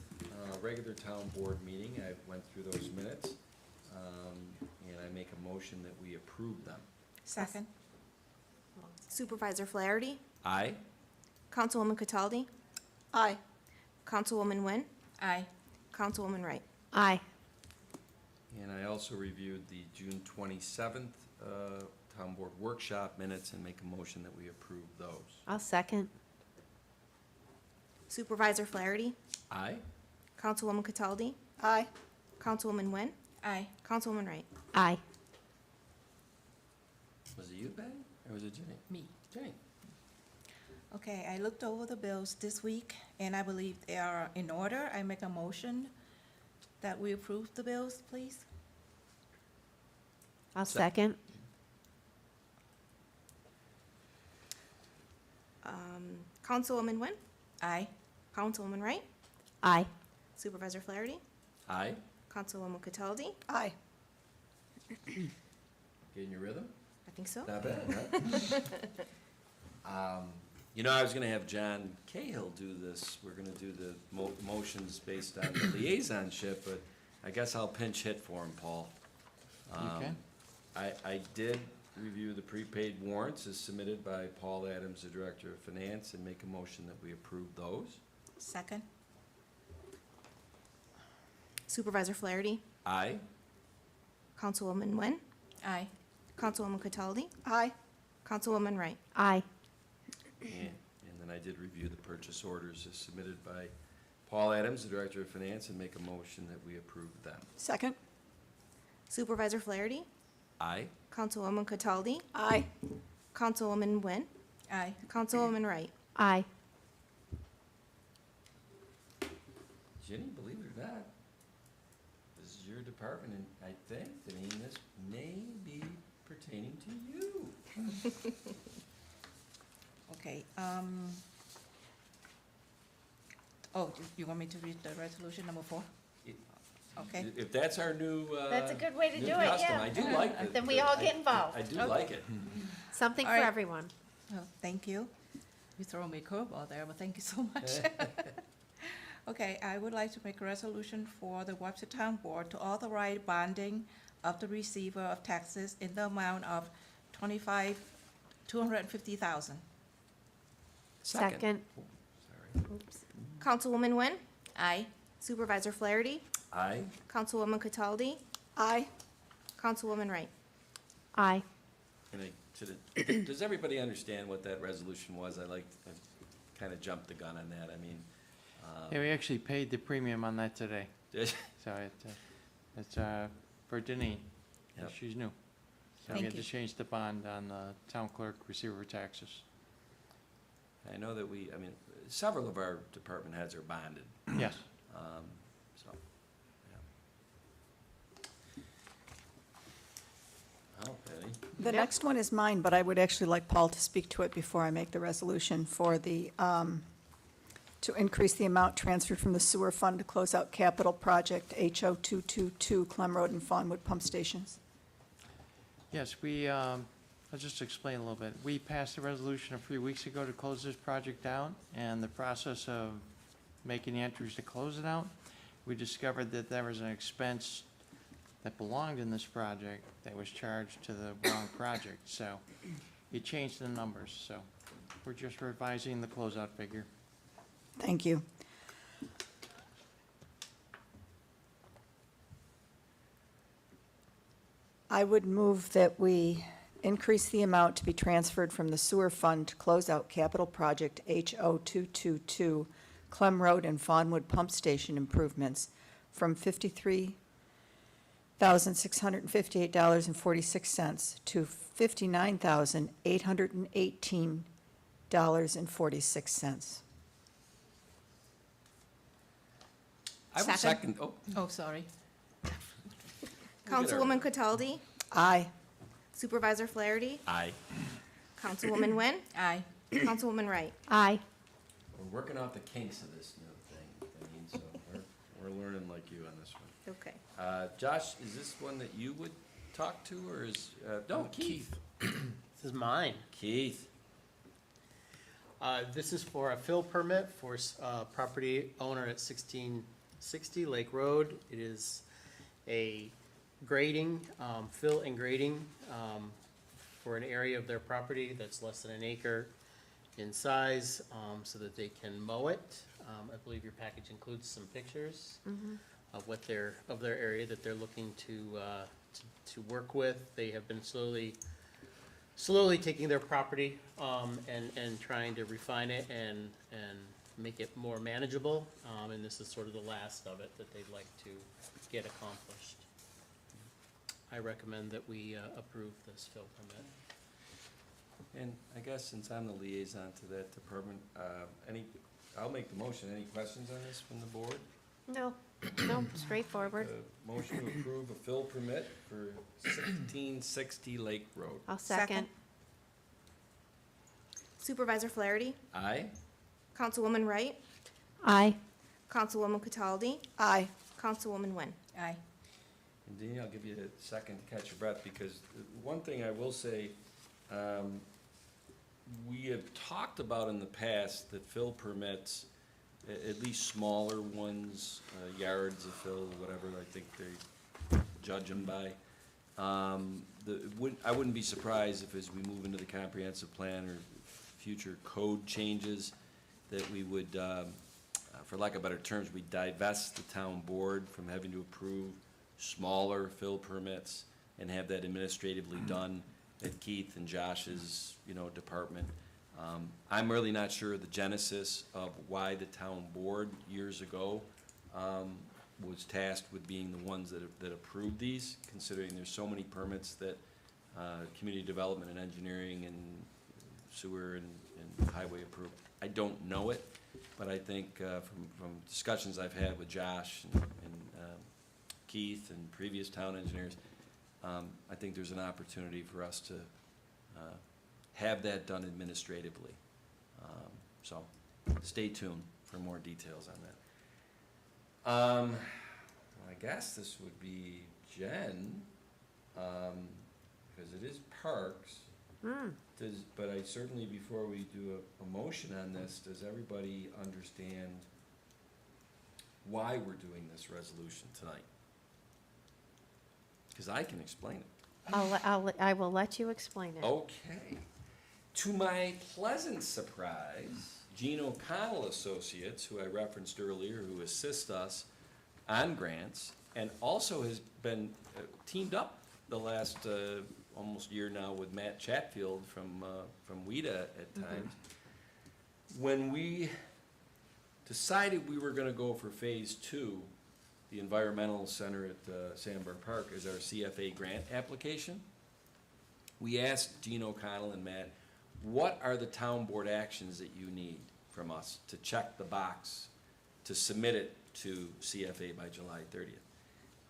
regular town board meeting, I went through those minutes, and I make a motion that we approve them. Second. Supervisor Flaherty, Aye? Councilwoman Cataldi, Aye. Councilwoman Nguyen, Aye. Councilwoman Wright. Aye. And I also reviewed the June 27th town board workshop minutes and make a motion that we approve those. I'll second. Supervisor Flaherty, Aye? Councilwoman Cataldi, Aye. Councilwoman Nguyen, Aye. Councilwoman Wright. Aye. Was it you, Patty, or was it Jenny? Me. Jenny. Okay, I looked over the bills this week, and I believe they are in order. I make a motion that we approve the bills, please. I'll second. Councilwoman Nguyen, Aye. Councilwoman Wright, Aye. Supervisor Flaherty, Aye? Councilwoman Cataldi, Aye. Getting your rhythm? I think so. Not bad, huh? You know, I was gonna have John Cahill do this. We're gonna do the motions based on the liaisonship, but I guess I'll pinch hit for him, Paul. Okay. I did review the prepaid warrants as submitted by Paul Adams, the Director of Finance, and make a motion that we approve those. Second. Supervisor Flaherty, Aye? Councilwoman Nguyen, Aye. Councilwoman Cataldi, Aye. Councilwoman Wright. Aye. And then I did review the purchase orders as submitted by Paul Adams, the Director of Finance, and make a motion that we approve them. Second. Supervisor Flaherty, Aye? Councilwoman Cataldi, Aye. Councilwoman Nguyen, Aye. Councilwoman Wright. Aye. Jenny, believe it or not, this is your department, and I think, Deneen, this may be pertaining to you. Okay, oh, you want me to read the resolution number 4? Okay. If that's our new, That's a good way to new do it, custom, yeah. I do like it. Then we all get involved. I do like it. Something for All right. everyone. Oh, thank you. You throw me a curveball there, but thank you so much. Okay, I would like to make a resolution for the Webster Town Board to authorize bonding of the receiver of taxes in the amount of $250,000. Second. Oh, sorry. Councilwoman Nguyen, Aye. Supervisor Flaherty, Aye? Councilwoman Cataldi, Aye. Councilwoman Wright. Aye. And does everybody understand what that resolution was? I kind of jumped the gun on that, I mean. Yeah, we actually paid the premium on that today, Did- so it's for Deneen. Yep. She's new. So we Thank had to you. change the bond on the town clerk receiver of taxes. I know that several of our department heads are bonded, Yes. so, yeah. Oh, Patty. The next one is mine, but I would actually like Paul to speak to it before I make the resolution for the, to increase the amount transferred from the sewer fund to close out capital project HO 222 Clem Road and Fawnwood Pump Stations. Yes, I'll just explain a little bit. We passed a resolution a few weeks ago to close this project out, and the process of making the entries to close it out, we discovered that there was an expense that belonged in this project that was charged to the wrong project, so it changed the numbers, so we're just revising the closeout figure. Thank you. I would move that we increase the amount to be transferred from the sewer fund to close out capital project HO 222 Clem Road and Fawnwood Pump Station improvements from $53,658.46 to $59,818.46. I will Second. second, oh. Oh, sorry. Councilwoman Cataldi, Aye. Supervisor Flaherty, Aye. Councilwoman Nguyen, Aye. Councilwoman Wright. Aye. We're working out the kinks of this new thing, Eileen, so we're learning like you on this one. Okay. Josh, is this one that you would talk to, or is, no, Keith? This is mine. Keith. This is for a fill permit for property owner at 1660 Lake Road. It is a grading, fill and grading for an area of their property that's less than an acre in size, so that they can mow it. I believe your package includes some pictures of what of their area that they're looking to work with. They have been slowly taking their property and trying to refine it and make it more manageable. And this is sort of the last of it that they'd like to get accomplished. I recommend that we approve this fill permit. And I guess since I'm the liaison to that department, I'll make the motion. Any questions on this from the board? No, straightforward. Motion to approve a fill permit for 1660 Lake Road. I'll second. Supervisor Flaherty, Aye? Councilwoman Wright, Aye. Councilwoman Cataldi, Aye. Councilwoman Nguyen. Aye. And Dean, I'll give you a second to catch your breath, because one thing I will say, we have talked about in the past that fill permits, at least smaller ones, yards of fill, whatever I think they judge them by. I wouldn't be surprised if, as we move into the comprehensive plan or future code changes, that we would, for lack of better terms, we divest the town board from having to approve smaller fill permits and have that administratively done at Keith and Josh's, department. I'm really not sure the genesis of why the town board years ago was tasked with being the ones that approved these, considering there's so many permits that community development and engineering and sewer and highway approve. I don't know it, but I think from discussions I've had with Josh and Keith and previous town engineers, I think there's an opportunity for us to have that done administratively. So stay tuned for more details on that. I guess this would be Jen, because it is parks. But I certainly, before we do a motion on this, does everybody understand why we're doing this resolution tonight? Because I can explain it. I will let you explain it. Okay. To my pleasant surprise, Gene O'Connell Associates, who I referenced earlier, who assist us on grants, and also has been teamed up the last almost year now with Matt Chatfield from WIDA at times. When we decided we were going to go for phase 2, the environmental center at Sandburg Park as our CFA grant application, we asked Gene O'Connell and Matt, what are the town board actions that you need from us to check the box to submit it to CFA by July 30th?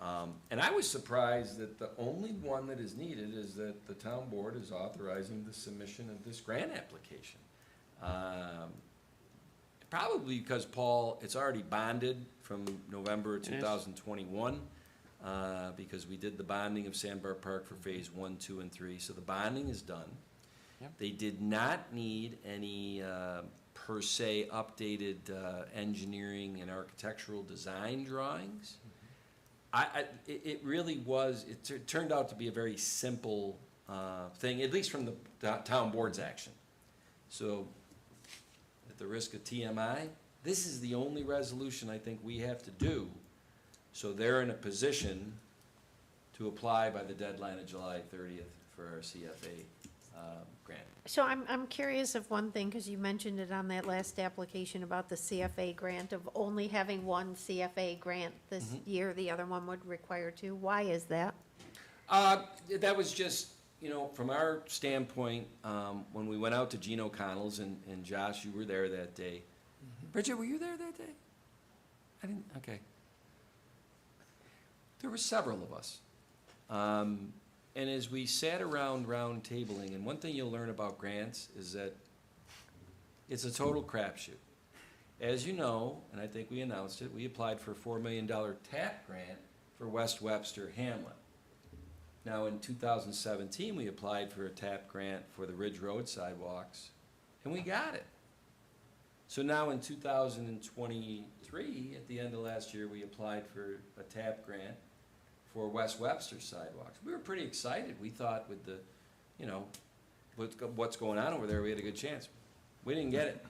And I was surprised that the only one that is needed is that the town board is authorizing the submission of this grant application. Probably because, Paul, it's already bonded from November is. 2021, because we did the bonding of Sandbar Park for phase 1, 2, and 3, so the bonding is done. Yep. They did not need any, per se, updated engineering and architectural design drawings. It really was, it turned out to be a very simple thing, at least from the town board's action. So, at the risk of TMI, this is the only resolution I think we have to do, so they're in a position to apply by the deadline of July 30th for our CFA grant. So I'm curious of one thing, because you mentioned it on that last application about the CFA grant of only having one CFA grant this year, the other one would require two. Why is that? That was just, you know, from our standpoint, when we went out to Gene O'Connell's, and Josh, you were there that day. Bridget, were you there that day? I didn't, okay. There were several of us. And as we sat around round tabling, and one thing you'll learn about grants is that it's a total crapshoot. As you know, and I think we announced it, we applied for a $4 million TAP grant for West Webster Hamlet. Now, in 2017, we applied for a TAP grant for the Ridge Road sidewalks, and we got it. So now in 2023, at the end of last year, we applied for a TAP grant for West Webster sidewalks. We were pretty excited. We thought with the, you know, with what's going on over there, we had a good chance. We didn't get it.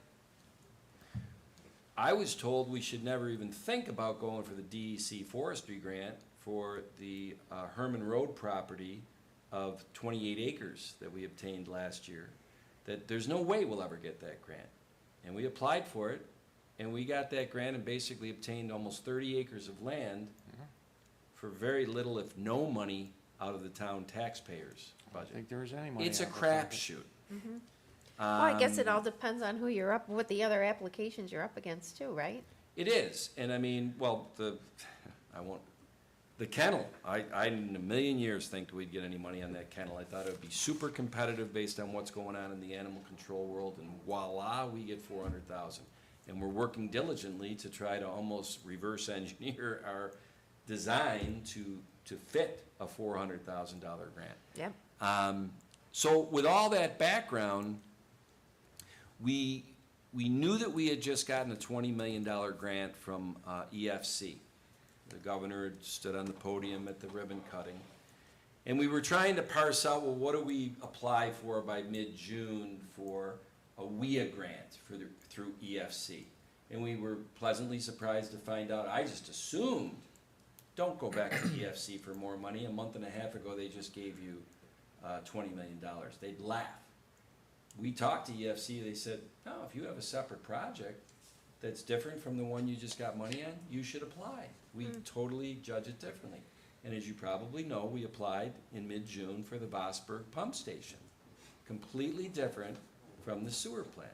I was told we should never even think about going for the DEC forestry grant for the Herman Road property of 28 acres that we obtained last year, that there's no way we'll ever get that grant. And we applied for it, and we got that grant and basically obtained almost 30 acres of land for very little, if no money, out of the town taxpayers' I don't budget. think there was any money. It's a out of that budget. crapshoot. Well, I guess it all depends on who you're up, what the other applications you're up against too, right? It is, and I mean, well, the kennel, I in a million years think we'd get any money on that kennel. I thought it would be super competitive based on what's going on in the animal control world, and voila, we get 400,000. And we're working diligently to try to almost reverse engineer our design to fit a $400,000 grant. Yep. So with all that background, we knew that we had just gotten a $20 million grant from EFC. The governor had stood on the podium at the ribbon cutting. And we were trying to parse out, well, what do we apply for by mid-June for a WIA grant through EFC? And we were pleasantly surprised to find out, I just assumed, don't go back to EFC for more money. A month and a half ago, they just gave you $20 million. They'd laugh. We talked to EFC, they said, no, if you have a separate project that's different from the one you just got money on, you should apply. We totally judge it differently. And as you probably know, we applied in mid-June for the Vosburg pump station. Completely different from the sewer plant.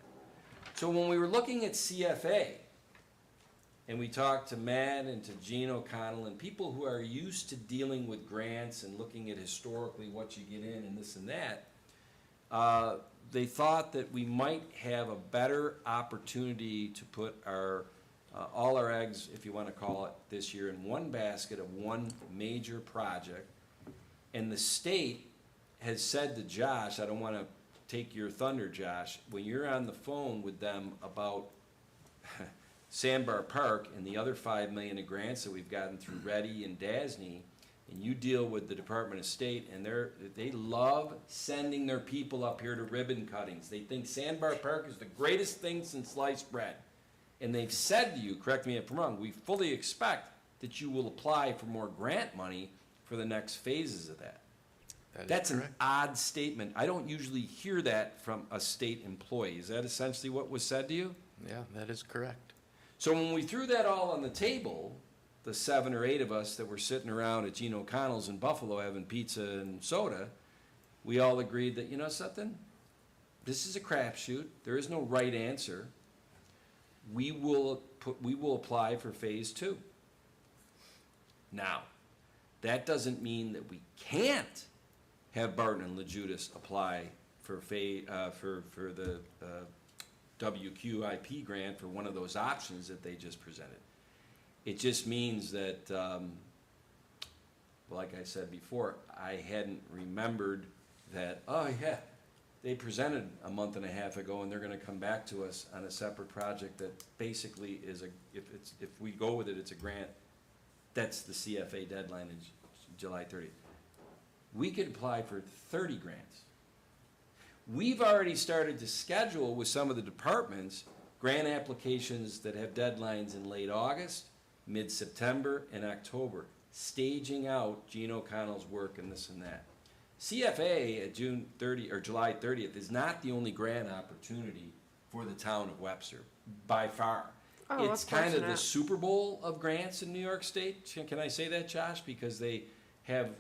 So when we were looking at CFA, and we talked to Matt and to Gene O'Connell and people who are used to dealing with grants and looking at historically what you get in and this and that, they thought that we might have a better opportunity to put our all our eggs, if you want to call it, this year in one basket of one major project. And the state has said to Josh, I don't want to take your thunder, Josh, when you're on the phone with them about Sandbar Park and the other $5 million in grants that we've gotten through Reddy and DASNY, and you deal with the Department of State, and they love sending their people up here to ribbon cuttings. They think Sandbar Park is the greatest thing since sliced bread. And they've said to you, correct me if I'm wrong, we fully expect that you will apply for more grant money for the next phases of that. That's an odd statement. I don't usually hear that from a state employee. Is that essentially what was said to you? Yeah, that is correct. So when we threw that all on the table, the 7 or 8 of us that were sitting around at Gene O'Connell's in Buffalo having pizza and soda, we all agreed that, you know something? This is a crapshoot. There is no right answer. We will apply for phase 2. Now, That doesn't mean that we can't have Barton and LaJudas apply for the WQIP grant for one of those options that they just presented. It just means that, like I said before, I hadn't remembered that, oh yeah, they presented a month and a half ago and they're gonna come back to us on a separate project that basically is if we go with it, it's a grant. That's the CFA deadline in July 30th. We could apply for 30 grants. We've already started to schedule with some of the departments grant applications that have deadlines in late August, mid-September, and October, staging out Gene O'Connell's work and this and that. CFA at June 30 or July 30th is not the only grant opportunity for the town of Webster, by far. Oh, of It's kind course of the not. Super Bowl of grants in New York State. Can I say that, Josh? Because they have,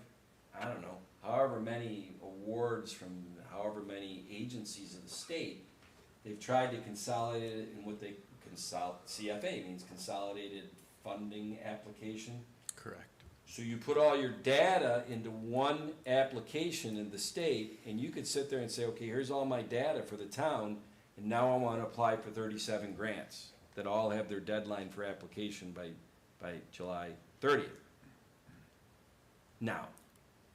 I don't know, however many awards from however many agencies of the state. They've tried to consolidate it in what they CFA means Consolidated Funding Application. Correct. So you put all your data into one application in the state, and you could sit there and say, okay, here's all my data for the town, and now I want to apply for 37 grants that all have their deadline for application by July 30th. Now,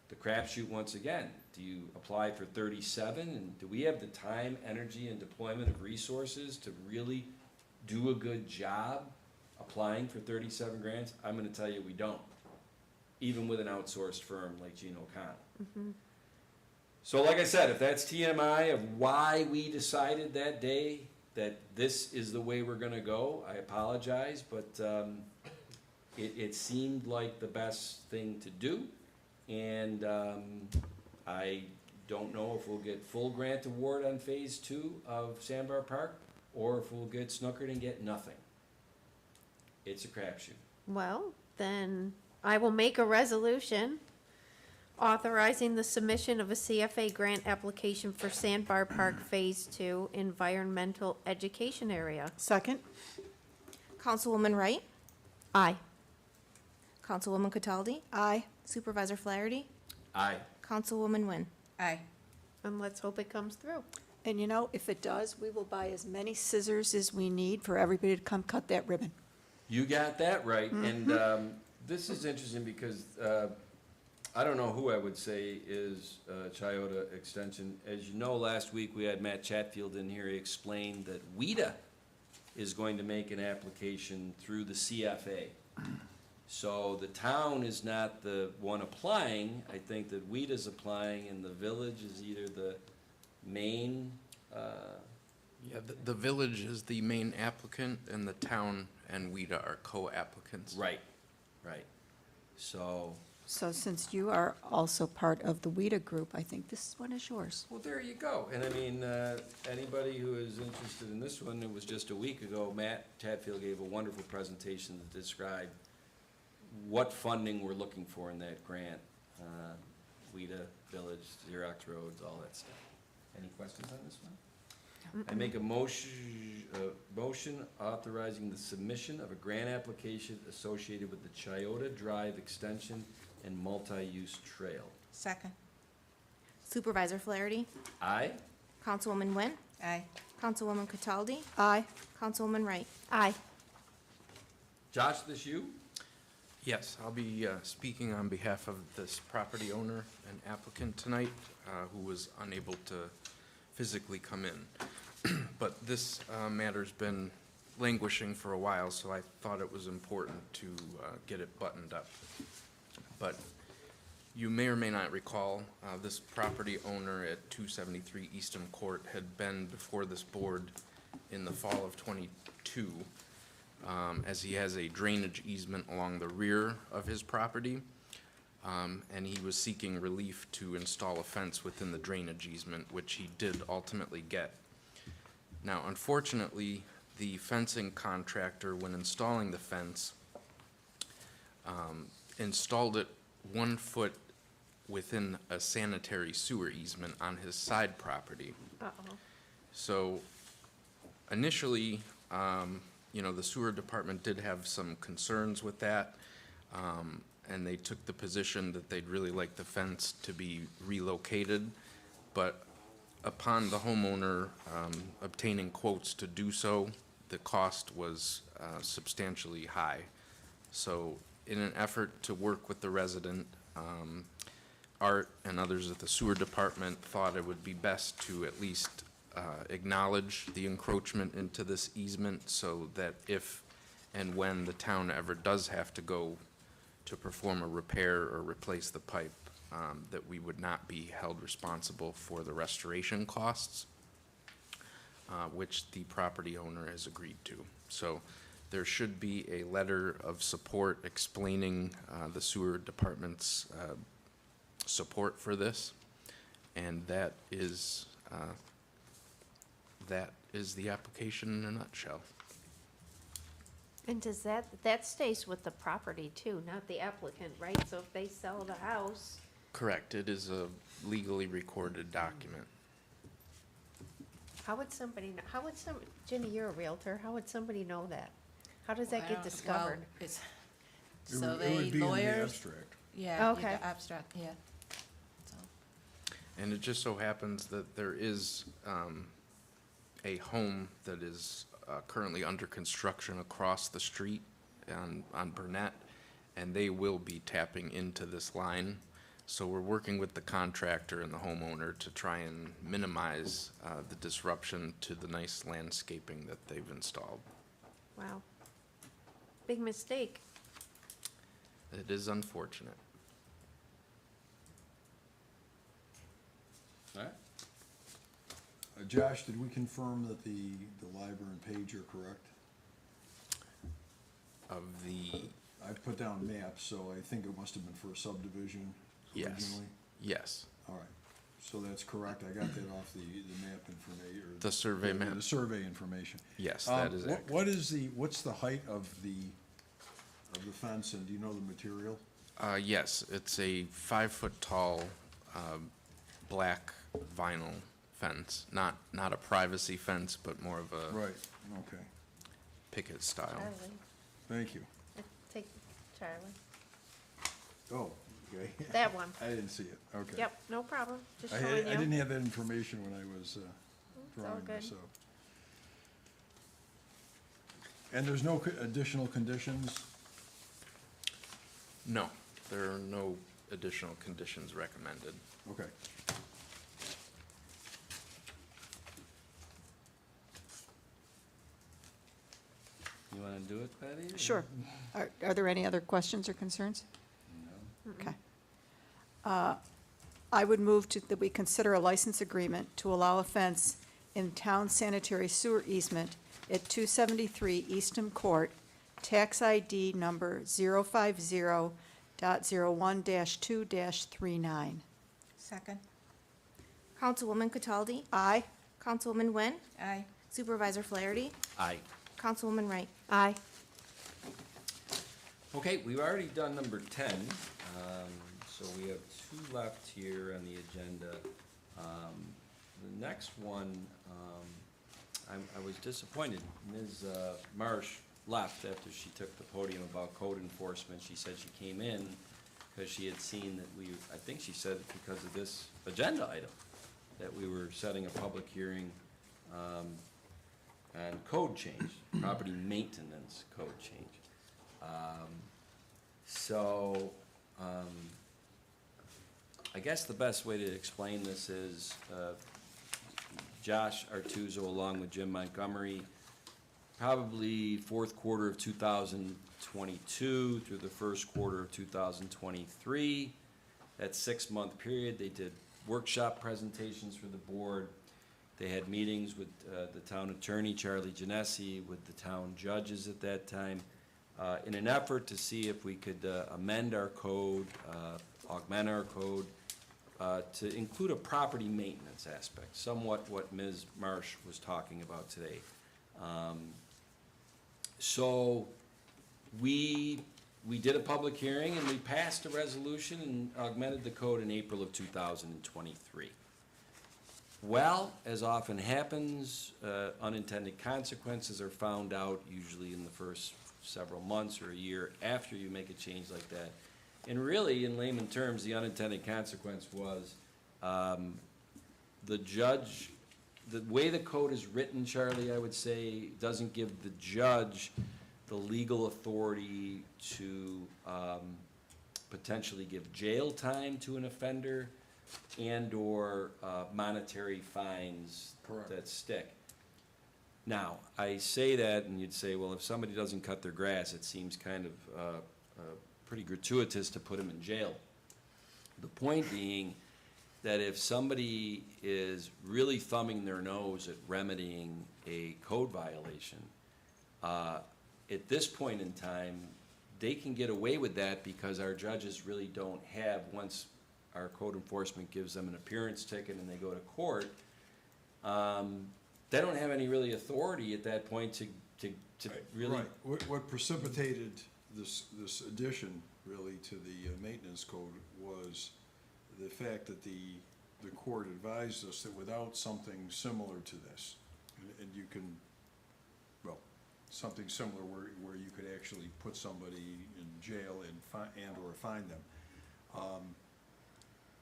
the crapshoot once again, do you apply for 37, and do we have the time, energy, and deployment of resources to really do a good job applying for 37 grants? I'm gonna tell you, we don't, even with an outsourced firm like Gene O'Connell. So like I said, if that's TMI of why we decided that day that this is the way we're gonna go, I apologize, but it seemed like the best thing to do. And I don't know if we'll get full grant award on phase 2 of Sandbar Park, or if we'll get snookered and get nothing. It's a crapshoot. Well, then I will make a resolution authorizing the submission of a CFA grant application for Sandbar Park Phase 2 Environmental Education Area. Second? Councilwoman Wright? Aye. Councilwoman Cataldi? Aye. Supervisor Flaherty? Aye. Councilwoman Wynn? Aye. And let's hope it comes through. And you know, if it does, we will buy as many scissors as we need for everybody to come cut that ribbon. You got that right, and this is interesting because I don't know who I would say is Chiota Extension. As you know, last week we had Matt Chatfield in here. He explained that WIDA is going to make an application through the CFA. So the town is not the one applying. I think that WIDA's applying, and the village is either the main. Yeah, the village is the main applicant, and the town and WIDA are co-applicants. Right, right. So, So since you are also part of the WIDA group, I think this one is yours. well, there you go. And I mean, anybody who is interested in this one, it was just a week ago, Matt Chatfield gave a wonderful presentation that described what funding we're looking for in that grant. WIDA, Village, Xerox Roads, all that stuff. Any questions on this one? I make a motion authorizing the submission of a grant application associated with the Chiota Drive Extension and Multi-Use Trail. Second. Supervisor Flaherty? Aye? Councilwoman Wynn? Aye. Councilwoman Cataldi? Aye. Councilwoman Wright? Aye. Josh, this you? Yes, I'll be speaking on behalf of this property owner and applicant tonight, who was unable to physically come in. But this matter's been languishing for a while, so I thought it was important to get it buttoned up. But you may or may not recall, this property owner at 273 Eastham Court had been before this board in the fall of '22, as he has a drainage easement along the rear of his property, and he was seeking relief to install a fence within the drainage easement, which he did ultimately get. Now, unfortunately, the fencing contractor, when installing the fence, installed it 1 foot within a sanitary sewer easement on his side property. Uh-oh. So initially, the sewer department did have some concerns with that. and they took the position that they'd really like the fence to be relocated, but upon the homeowner obtaining quotes to do so, the cost was substantially high. So in an effort to work with the resident, Art and others at the sewer department thought it would be best to at least acknowledge the encroachment into this easement so that if and when the town ever does have to go to perform a repair or replace the pipe, that we would not be held responsible for the restoration costs, which the property owner has agreed to. So there should be a letter of support explaining the sewer department's support for this, and that is the application in a nutshell. And does that stays with the property too, not the applicant, right? So if they sell the house, Correct, it is a legally recorded document. how would somebody, Jimmy, you're a Realtor, how would somebody know that? How does that get Well, discovered? it's It would survey, be in the lawyers, abstract. yeah, Okay. the abstract, yeah. So, And it just so happens that there is a home that is currently under construction across the street on Burnett, and they will be tapping into this line. So we're working with the contractor and the homeowner to try and minimize the disruption to the nice landscaping that they've installed. Wow. Big mistake. It is unfortunate. All right. Josh, did we confirm that the Liber and Page are correct? Of the, I put down maps, so I think it must have been for a subdivision yes, originally. yes, All right, so that's correct. I got that off the map information, or. the survey map, The survey information. yes, that is What- accurate. what's the height of the fence, and do you know the material? Yes, it's a 5-foot tall, black vinyl fence, not a privacy fence, but more of a Right, okay, picket style. Charlie, thank you. take Charlie. Oh, okay. That one. I didn't see it, okay. Yep, no problem, just I showing didn't you. have that information when I was all drawing good. this up. And there's no additional conditions? No, there are no additional conditions recommended. Okay. You wanna do it, Patty? or- Sure. Are there any other questions or concerns? Okay. I would move that we consider a license agreement to allow a fence in town sanitary sewer easement at 273 Eastham Court, tax ID number 050.01-2-39. second, Councilwoman Cataldi? Aye. Councilwoman Nguyen? aye, Supervisor Flaherty? Aye. Councilwoman Wright? Aye. Okay, we've already done number 10, so we have 2 left here on the agenda. The next one, I was disappointed. Ms. Marsh left after she took the podium about code enforcement. She said she came in because she had seen that I think she said because of this agenda item, that we were setting a public hearing on code change, property maintenance code change. I guess the best way to explain this is, Josh Artuzo, along with Jim Montgomery, probably fourth quarter of 2022 through the first quarter of 2023. That 6-month period, they did workshop presentations for the board. They had meetings with the town attorney, Charlie Genesi, with the town judges at that time, in an effort to see if we could amend our code, augment our code, to include a property maintenance aspect, somewhat what Ms. Marsh was talking about today. So we did a public hearing and we passed a resolution and augmented the code in April of 2023. Well, as often happens, unintended consequences are found out usually in the first several months or a year after you make a change like that. And really, in layman terms, the unintended consequence was, the judge, the way the code is written, Charlie, I would say, doesn't give the judge the legal authority to, potentially give jail time to an offender and/or, monetary fines Correct. that stick. Now, I say that, and you'd say, well, if somebody doesn't cut their grass, it seems kind of pretty gratuitous to put them in jail. The point being that if somebody is really thumbing their nose at remedying a code violation, at this point in time, they can get away with that because our judges really don't have, once our code enforcement gives them an appearance ticket and they go to court, they don't have any really authority at that point to really. Right. What precipitated this addition really to the maintenance code was the fact that the court advised us that without something similar to this, and you can, well, something similar where you could actually put somebody in jail and/or fine them,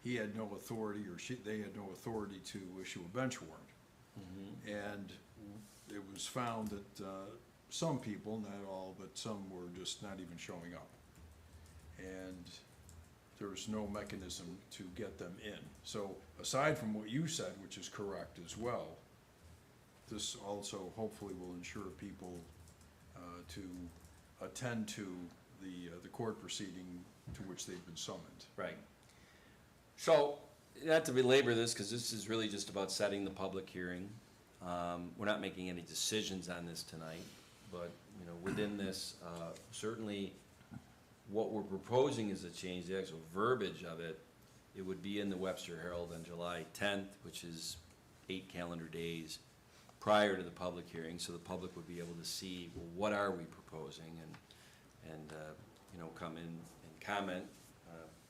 he had no authority, or they had no authority to issue a bench warrant. And it was found that some people, not all, but some were just not even showing up. And there was no mechanism to get them in. So aside from what you said, which is correct as well, this also hopefully will ensure people to attend to the court proceeding to which they've been summoned. Right. So, not to belabor this, because this is really just about setting the public hearing. We're not making any decisions on this tonight, but, you know, within this, certainly what we're proposing is a change, the actual verbiage of it. It would be in the Webster Herald on July 10th, which is 8 calendar days prior to the public hearing, so the public would be able to see, well, what are we proposing, and you know, come in and comment,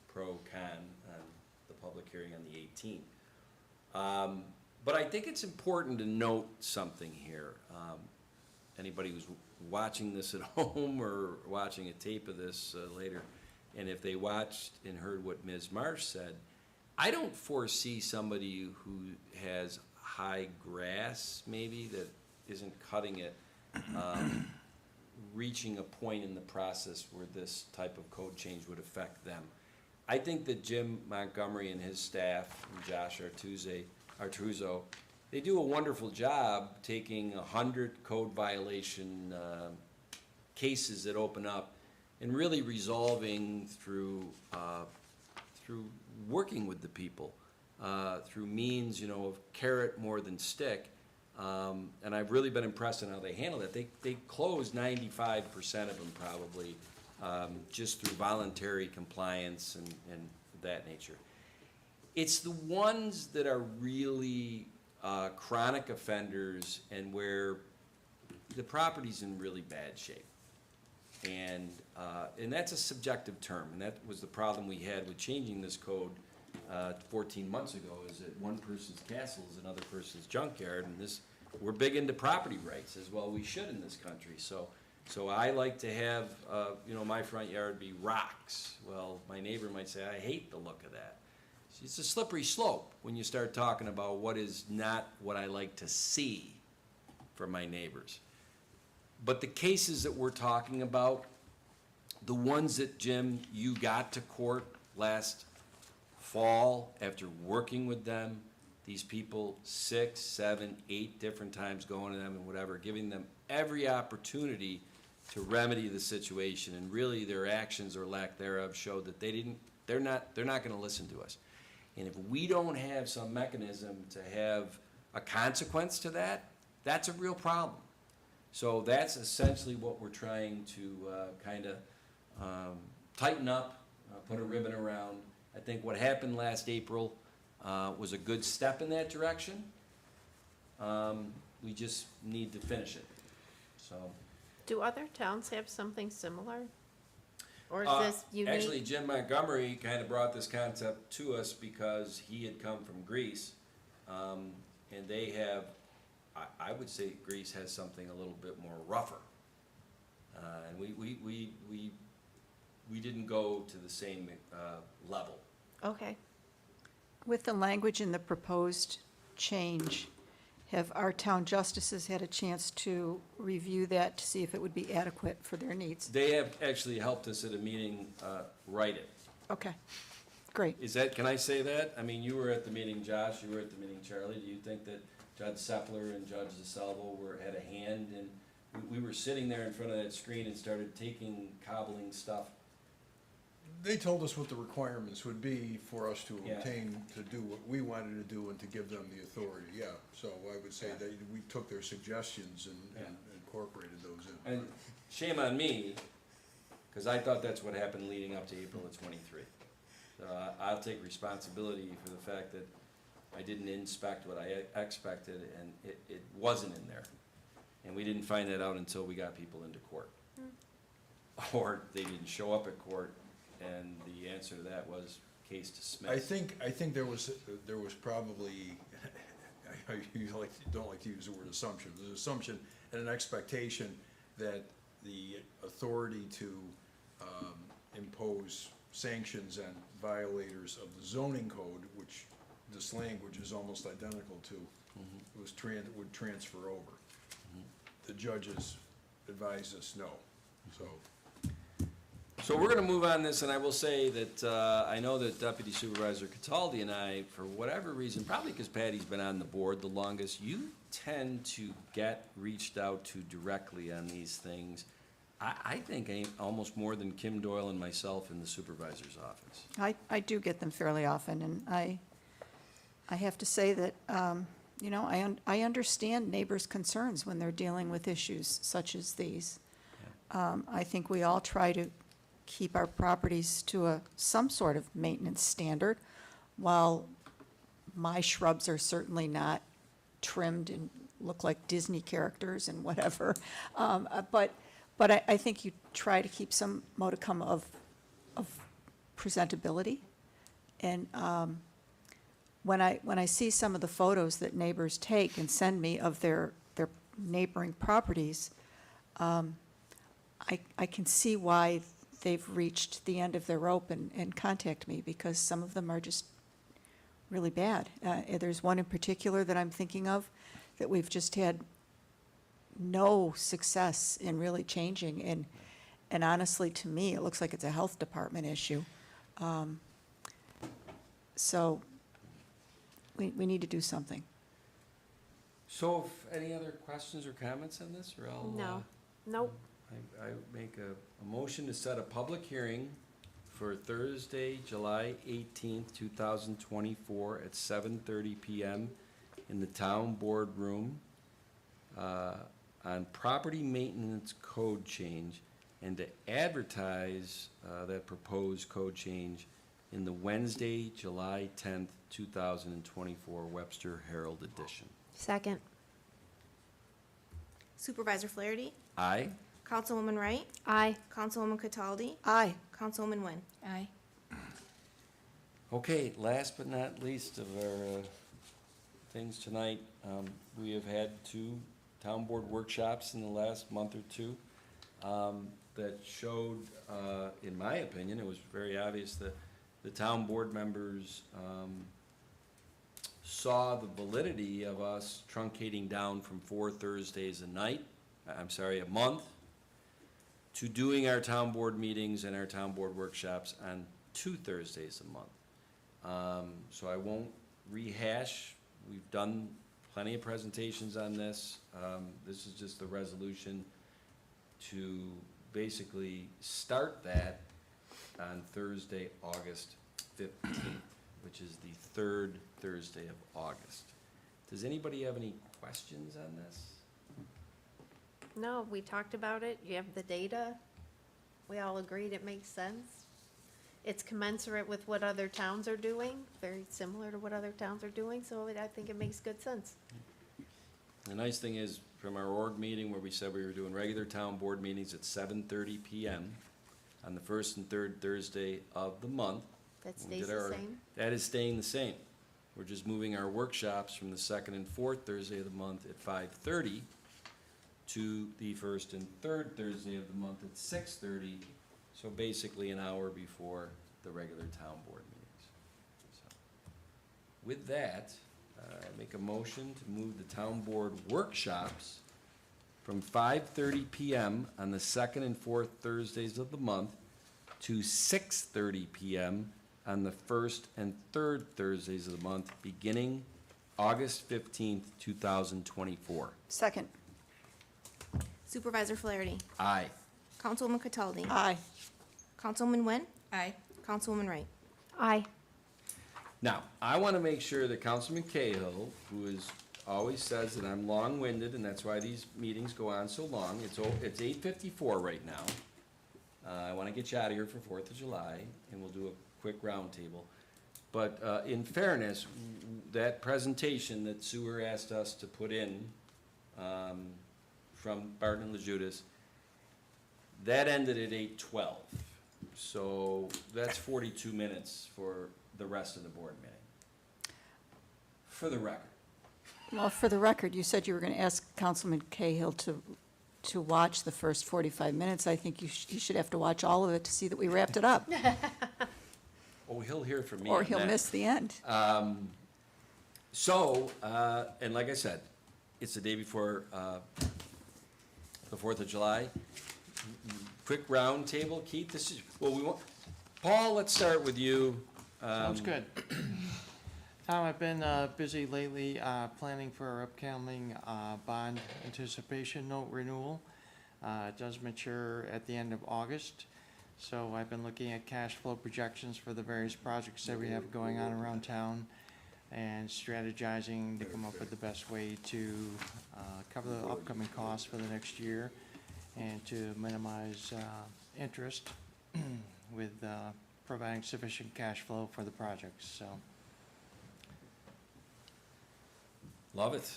pro, con, on the public hearing on the 18th. But I think it's important to note something here. Anybody who's watching this at home or watching a tape of this later, and if they watched and heard what Ms. Marsh said, I don't foresee somebody who has high grass, maybe, that isn't cutting it, reaching a point in the process where this type of code change would affect them. I think that Jim Montgomery and his staff, and Josh Artuzo, they do a wonderful job taking 100 code violation cases that open up and really resolving through working with the people, through means, you know, of carrot more than stick. And I've really been impressed in how they handle it. They closed 95% of them probably, just through voluntary compliance and that nature. It's the ones that are really chronic offenders and where the property's in really bad shape. And that's a subjective term, and that was the problem we had with changing this code 14 months ago, is that one person's castle is another person's junkyard, and we're big into property rights, as well we should in this country. So I like to have, you know, my front yard be rocks. Well, my neighbor might say, I hate the look of that. It's a slippery slope when you start talking about what is not what I like to see from my neighbors. But the cases that we're talking about, the ones that, Jim, you got to court last fall after working with them, these people 6, 7, 8 different times going to them and whatever, giving them every opportunity to remedy the situation, and really their actions or lack thereof showed that they're not gonna listen to us. And if we don't have some mechanism to have a consequence to that, that's a real problem. So that's essentially what we're trying to tighten up, put a ribbon around. I think what happened last April was a good step in that direction. We just need to finish it, so. Do other towns have something similar? Or is this unique? Actually, Jim Montgomery kind of brought this concept to us because he had come from Greece. And they have, I would say Greece has something a little bit more rougher. And we we didn't go to the same, level. Okay. With the language in the proposed change, have our town justices had a chance to review that to see if it would be adequate for their needs? They have actually helped us at a meeting, write it. Okay, great. Is that, can I say that? I mean, you were at the meeting, Josh, you were at the meeting, Charlie. Do you think that Judge Sepler and Judge DeSalvo had a hand in, we were sitting there in front of that screen and started cobbling stuff. They told us what the requirements would be for us to Yeah. obtain, to do what we wanted to do and to give them the authority, yeah. So I would say that we took their suggestions and incorporated those in. And shame on me, because I thought that's what happened leading up to April of '23. So I'll take responsibility for the fact that I didn't inspect what I expected, and it wasn't in there. And we didn't find that out until we got people into court. Or they didn't show up at court, and the answer to that was case dismissed. I think there was probably, you don't like to use the word assumption, there's an assumption and an expectation that the authority to impose sanctions on violators of the zoning code, which this language is almost identical to, would transfer over. The judges advised us no, so. So we're gonna move on this, and I will say that, I know that Deputy Supervisor Cataldi and I, for whatever reason, probably because Patty's been on the board the longest, you tend to get reached out to directly on these things. I think almost more than Kim Doyle and myself in the supervisor's office. I do get them fairly often, and I have to say that, you know, I understand neighbors' concerns when they're dealing with issues such as these. I think we all try to keep our properties to some sort of maintenance standard, while my shrubs are certainly not trimmed and look like Disney characters and whatever. But I think you try to keep some modicum of presentability. And when I see some of the photos that neighbors take and send me of their neighboring properties, I can see why they've reached the end of their rope and contact me, because some of them are just really bad. There's one in particular that I'm thinking of that we've just had no success in really changing, and honestly, to me, it looks like it's a health department issue. So we need to do something. So, if any other questions or comments on this, or I'll, No. Nope. I make a motion to set a public hearing for Thursday, July 18th, 2024, at 7:30 PM in the Town Board Room on property maintenance code change, and to advertise that proposed code change in the Wednesday, July 10th, 2024 Webster Herald edition. Second. Supervisor Flaherty? Aye? Councilwoman Wright? Aye. Councilwoman Cataldi? Aye. Councilwoman Nguyen? Aye. Okay, last but not least of our things tonight, we have had 2 town board workshops in the last month or 2 that showed, in my opinion, it was very obvious that the town board members saw the validity of us truncating down from 4 Thursdays a month, to doing our town board meetings and our town board workshops on 2 Thursdays a month. So I won't rehash, we've done plenty of presentations on this. This is just the resolution to basically start that on Thursday, August 15th, which is the 3rd Thursday of August. Does anybody have any questions on this? No, we talked about it. You have the data. We all agreed it makes sense. It's commensurate with what other towns are doing, very similar to what other towns are doing, so I think it makes good sense. The nice thing is, from our org meeting where we said we were doing regular town board meetings at 7:30 PM on the 1st and 3rd Thursday of the month. That we did stays the our- same. That is staying the same. We're just moving our workshops from the 2nd and 4th Thursday of the month at 5:30 to the 1st and 3rd Thursday of the month at 6:30, So basically an hour before the regular town board meetings. So, with that, I make a motion to move the town board workshops from 5:30 PM on the second and fourth Thursdays of the month to 6:30 PM on the first and third Thursdays of the month, beginning August 15th, 2024. Second. Supervisor Flaherty. Aye. Councilwoman Cataldi. Aye. Councilwoman Nguyen. Aye. Councilwoman Wright. Aye. Now, I want to make sure that Councilman Cahill, who is, always says that I'm long-winded, and that's why these meetings go on so long, it's 8:54 right now. I want to get you out of here for 4th of July, and we'll do a quick roundtable. But in fairness, that presentation that Sewer asked us to put in from Barton and LaJudas, that ended at 8:12. So that's 42 minutes for the rest of the board meeting. For the record. Well, for the record, you said you were going to ask Councilman Cahill to watch the first 45 minutes. I think you should have to watch all of it to see that we wrapped it up, Oh, he'll hear from me or on he'll that. miss the end. So, and like I said, it's the day before the 4th of July. Quick round table, Keith, this is, well, we want, Paul, let's start with you. Sounds good. Tom, I've been busy lately planning for our upcoming bond anticipation note renewal. It does mature at the end of August, so I've been looking at cash flow projections for the various projects that we have going on around town and strategizing to come up with the best way to cover the upcoming costs for the next year and to minimize interest with providing sufficient cash flow for the projects, so. Love it.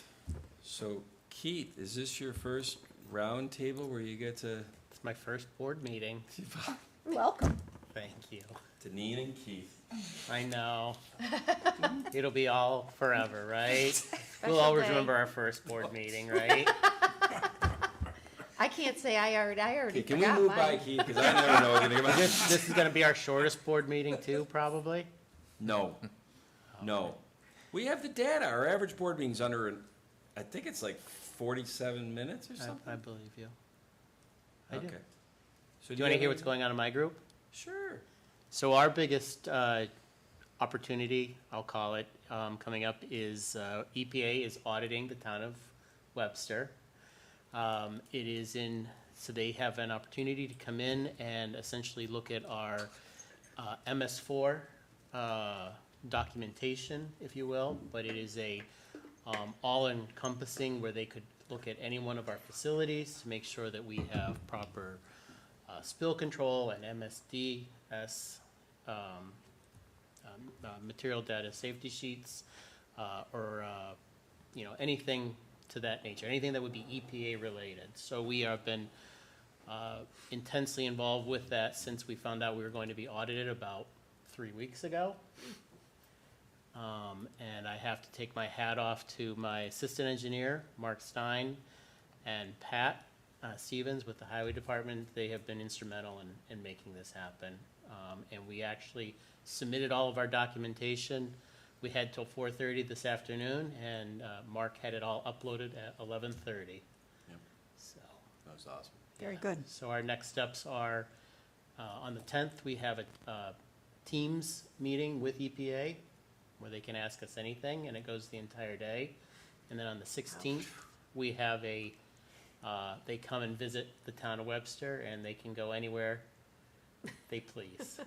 So Keith, is this your first round table where you get to It's my first board meeting. Welcome. Thank you. Deneen and Keith? I know. It'll be all forever, right? We'll Special always day. remember our first board meeting, right? I can't say I already Okay, can we forgot move by mine. Keith, because I never know anything about this. This is gonna be our shortest board meeting too, probably? No, no. We have the data. Our average board meeting's under, I think it's like 47 minutes or something. I believe you. I do. Okay. So Do you wanna hear what's going on in my group? Sure. So our biggest opportunity, I'll call it, coming up is EPA is auditing the town of Webster. It is in, so they have an opportunity to come in and essentially look at our MS4 documentation, if you will, but it is a all-encompassing where they could look at any one of our facilities to make sure that we have proper spill control and MSDS material data safety sheets, or anything to that nature, anything that would be EPA related. So we have been intensely involved with that since we found out we were going to be audited about 3 weeks ago. And I have to take my hat off to my assistant engineer, Mark Stein, and Pat Stevens with the Highway Department. They have been instrumental in making this happen. And we actually submitted all of our documentation. We had till 4:30 this afternoon, and Mark had it all uploaded at 11:30. Yep. So, That was awesome. Very good. so our next steps are, on the 10th, we have a Teams meeting with EPA where they can ask us anything, and it goes the entire day. And then on the 16th, we have they come and visit the town of Webster, and they can go anywhere they please.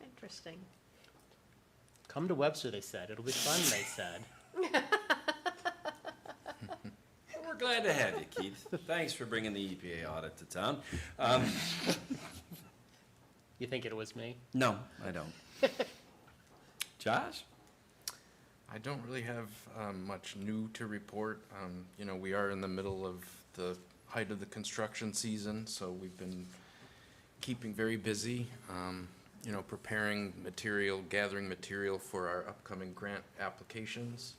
Interesting. Come to Webster, they said. It'll be fun, they said. Well, we're glad to have you, Keith. Thanks for bringing the EPA audit to town. You think it was me? No, I don't. Josh? I don't really have much new to report. We are in the middle of the height of the construction season, so we've been keeping very busy, preparing material, gathering material for our upcoming grant applications,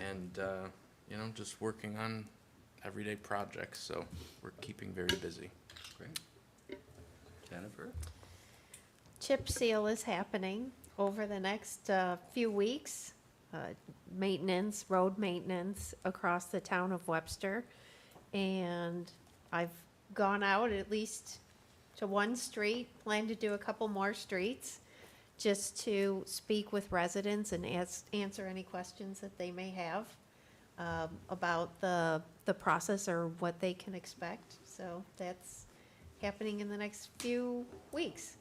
and, just working on everyday projects, so we're keeping very busy. Great. Jennifer? Chip seal is happening over the next few weeks. Maintenance, road maintenance across the town of Webster. And I've gone out at least to one street, plan to do a couple more streets, just to speak with residents and answer any questions that they may have about the process or what they can expect. So that's happening in the next few weeks.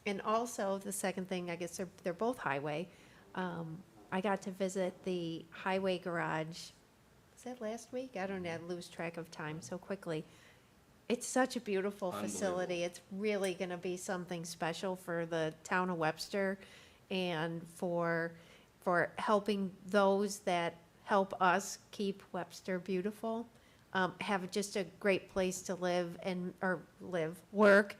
And also, the second thing, I guess they're both highway. I got to visit the highway garage, was that last week? I don't know, I lose track of time so quickly. It's such a beautiful facility. It's really gonna be something special for the town of Webster and for helping those that help us keep Webster beautiful. Have just a great place to live and, or live, work,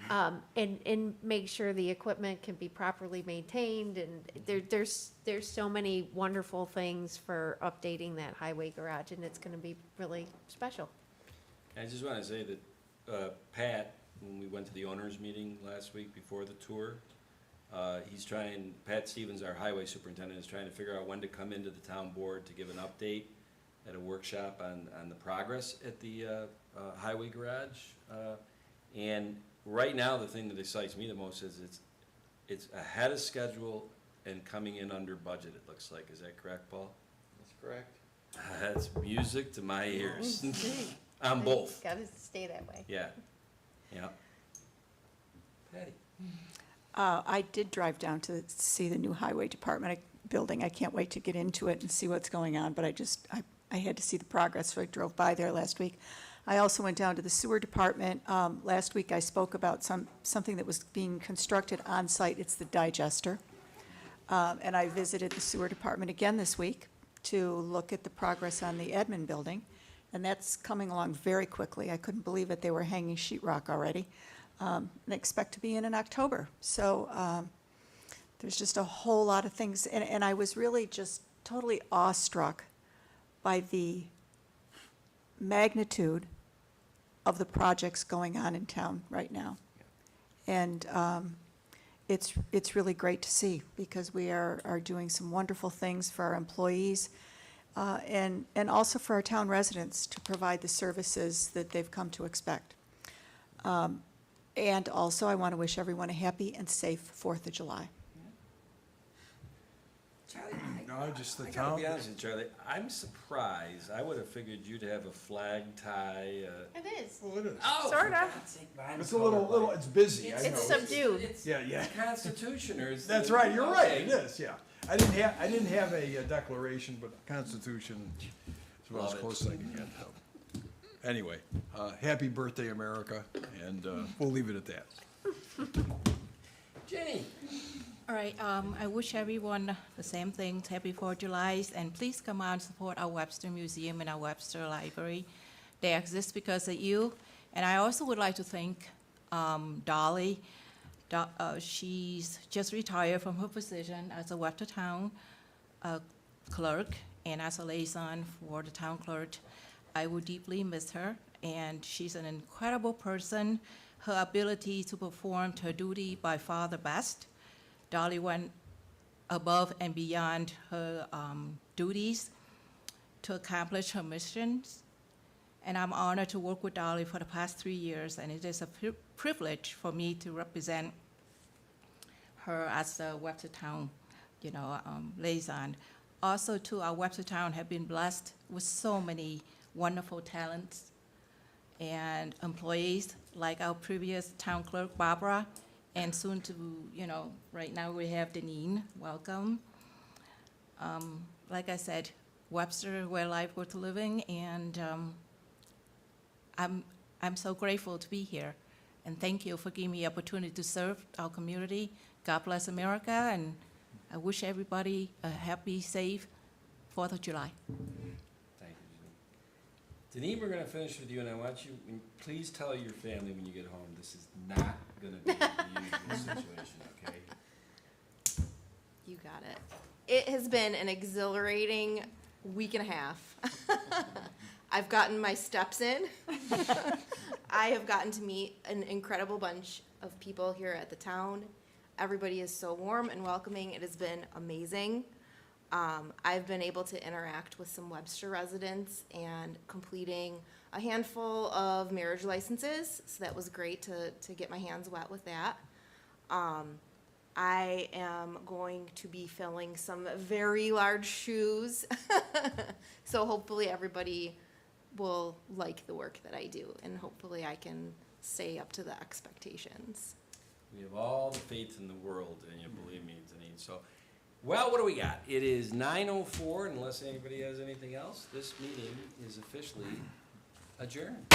and make sure the equipment can be properly maintained, and there's so many wonderful things for updating that highway garage, and it's gonna be really special. I just want to say that Pat, when we went to the owners' meeting last week before the tour, Pat Stevens, our highway superintendent, is trying to figure out when to come into the town board to give an update at a workshop on the progress at the highway garage. And right now, the thing that excites me the most is it's ahead of schedule and coming in under budget, it looks like. Is that correct, Paul? That's correct. That's music to my ears. On both. Gotta stay that way. Yeah, yeah. Patty? I did drive down to see the new highway department building. I can't wait to get into it and see what's going on, but I had to see the progress, so I drove by there last week. I also went down to the sewer department. Last week I spoke about something that was being constructed on site. It's the digester. And I visited the sewer department again this week to look at the progress on the admin building. And that's coming along very quickly. I couldn't believe it. They were hanging sheetrock already. And expect to be in October. So there's just a whole lot of things. And I was really just totally awestruck by the magnitude of the projects going on in town right now. And it's really great to see, because we are doing some wonderful things for our employees, and also for our town residents to provide the services that they've come to expect. And also, I want to wish everyone a happy and safe 4th of July. Charlie, No, just the I gotta town, be honest with you, Charlie, I'm surprised. I would have figured you'd have a flag tie, It is. well, it is. Oh, Sort for of. God's sake, mine's It's a little, it's busy, I know. It's subdued. Yeah, yeah. The Constitution or is. That's right, you're right, it is, yeah. I didn't have a declaration, but Constitution is about as Love it. close as I can get. So. Anyway, happy birthday, America, and we'll leave it at that. Jenny? All right, I wish everyone the same thing, happy 4th of July, and please come out and support our Webster Museum and our Webster Library. They exist because of you. And I also would like to thank Dolly. She's just retired from her position as a Webster Town clerk, and as a liaison for the town clerk. I will deeply miss her, and she's an incredible person. Her ability to perform her duty by far the best. Dolly went above and beyond her duties to accomplish her missions. And I'm honored to work with Dolly for the past 3 years, and it is a privilege for me to represent her as the Webster Town, liaison. Also, too, our Webster Town have been blessed with so many wonderful talents and employees, like our previous town clerk, Barbara, and soon to, right now we have Deneen. Welcome. Like I said, Webster, where life worth living, and I'm so grateful to be here. And thank you for giving me the opportunity to serve our community. God bless America, and I wish everybody a happy, safe 4th of July. Thank you, Deneen. Deneen, we're gonna finish with you, and I want you, please tell your family when you get home, this is not gonna be the usual situation, okay? You got it. It has been an exhilarating week and a half. I've gotten my steps in. I have gotten to meet an incredible bunch of people here at the town. Everybody is so warm and welcoming. It has been amazing. I've been able to interact with some Webster residents and completing a handful of marriage licenses, so that was great to get my hands wet with that. I am going to be filling some very large shoes, so hopefully everybody will like the work that I do, and hopefully I can stay up to the expectations. We have all the faith in the world, and you believe me, Denise. So, well, what do we got? It is 9:04, unless anybody has anything else. This meeting is officially adjourned.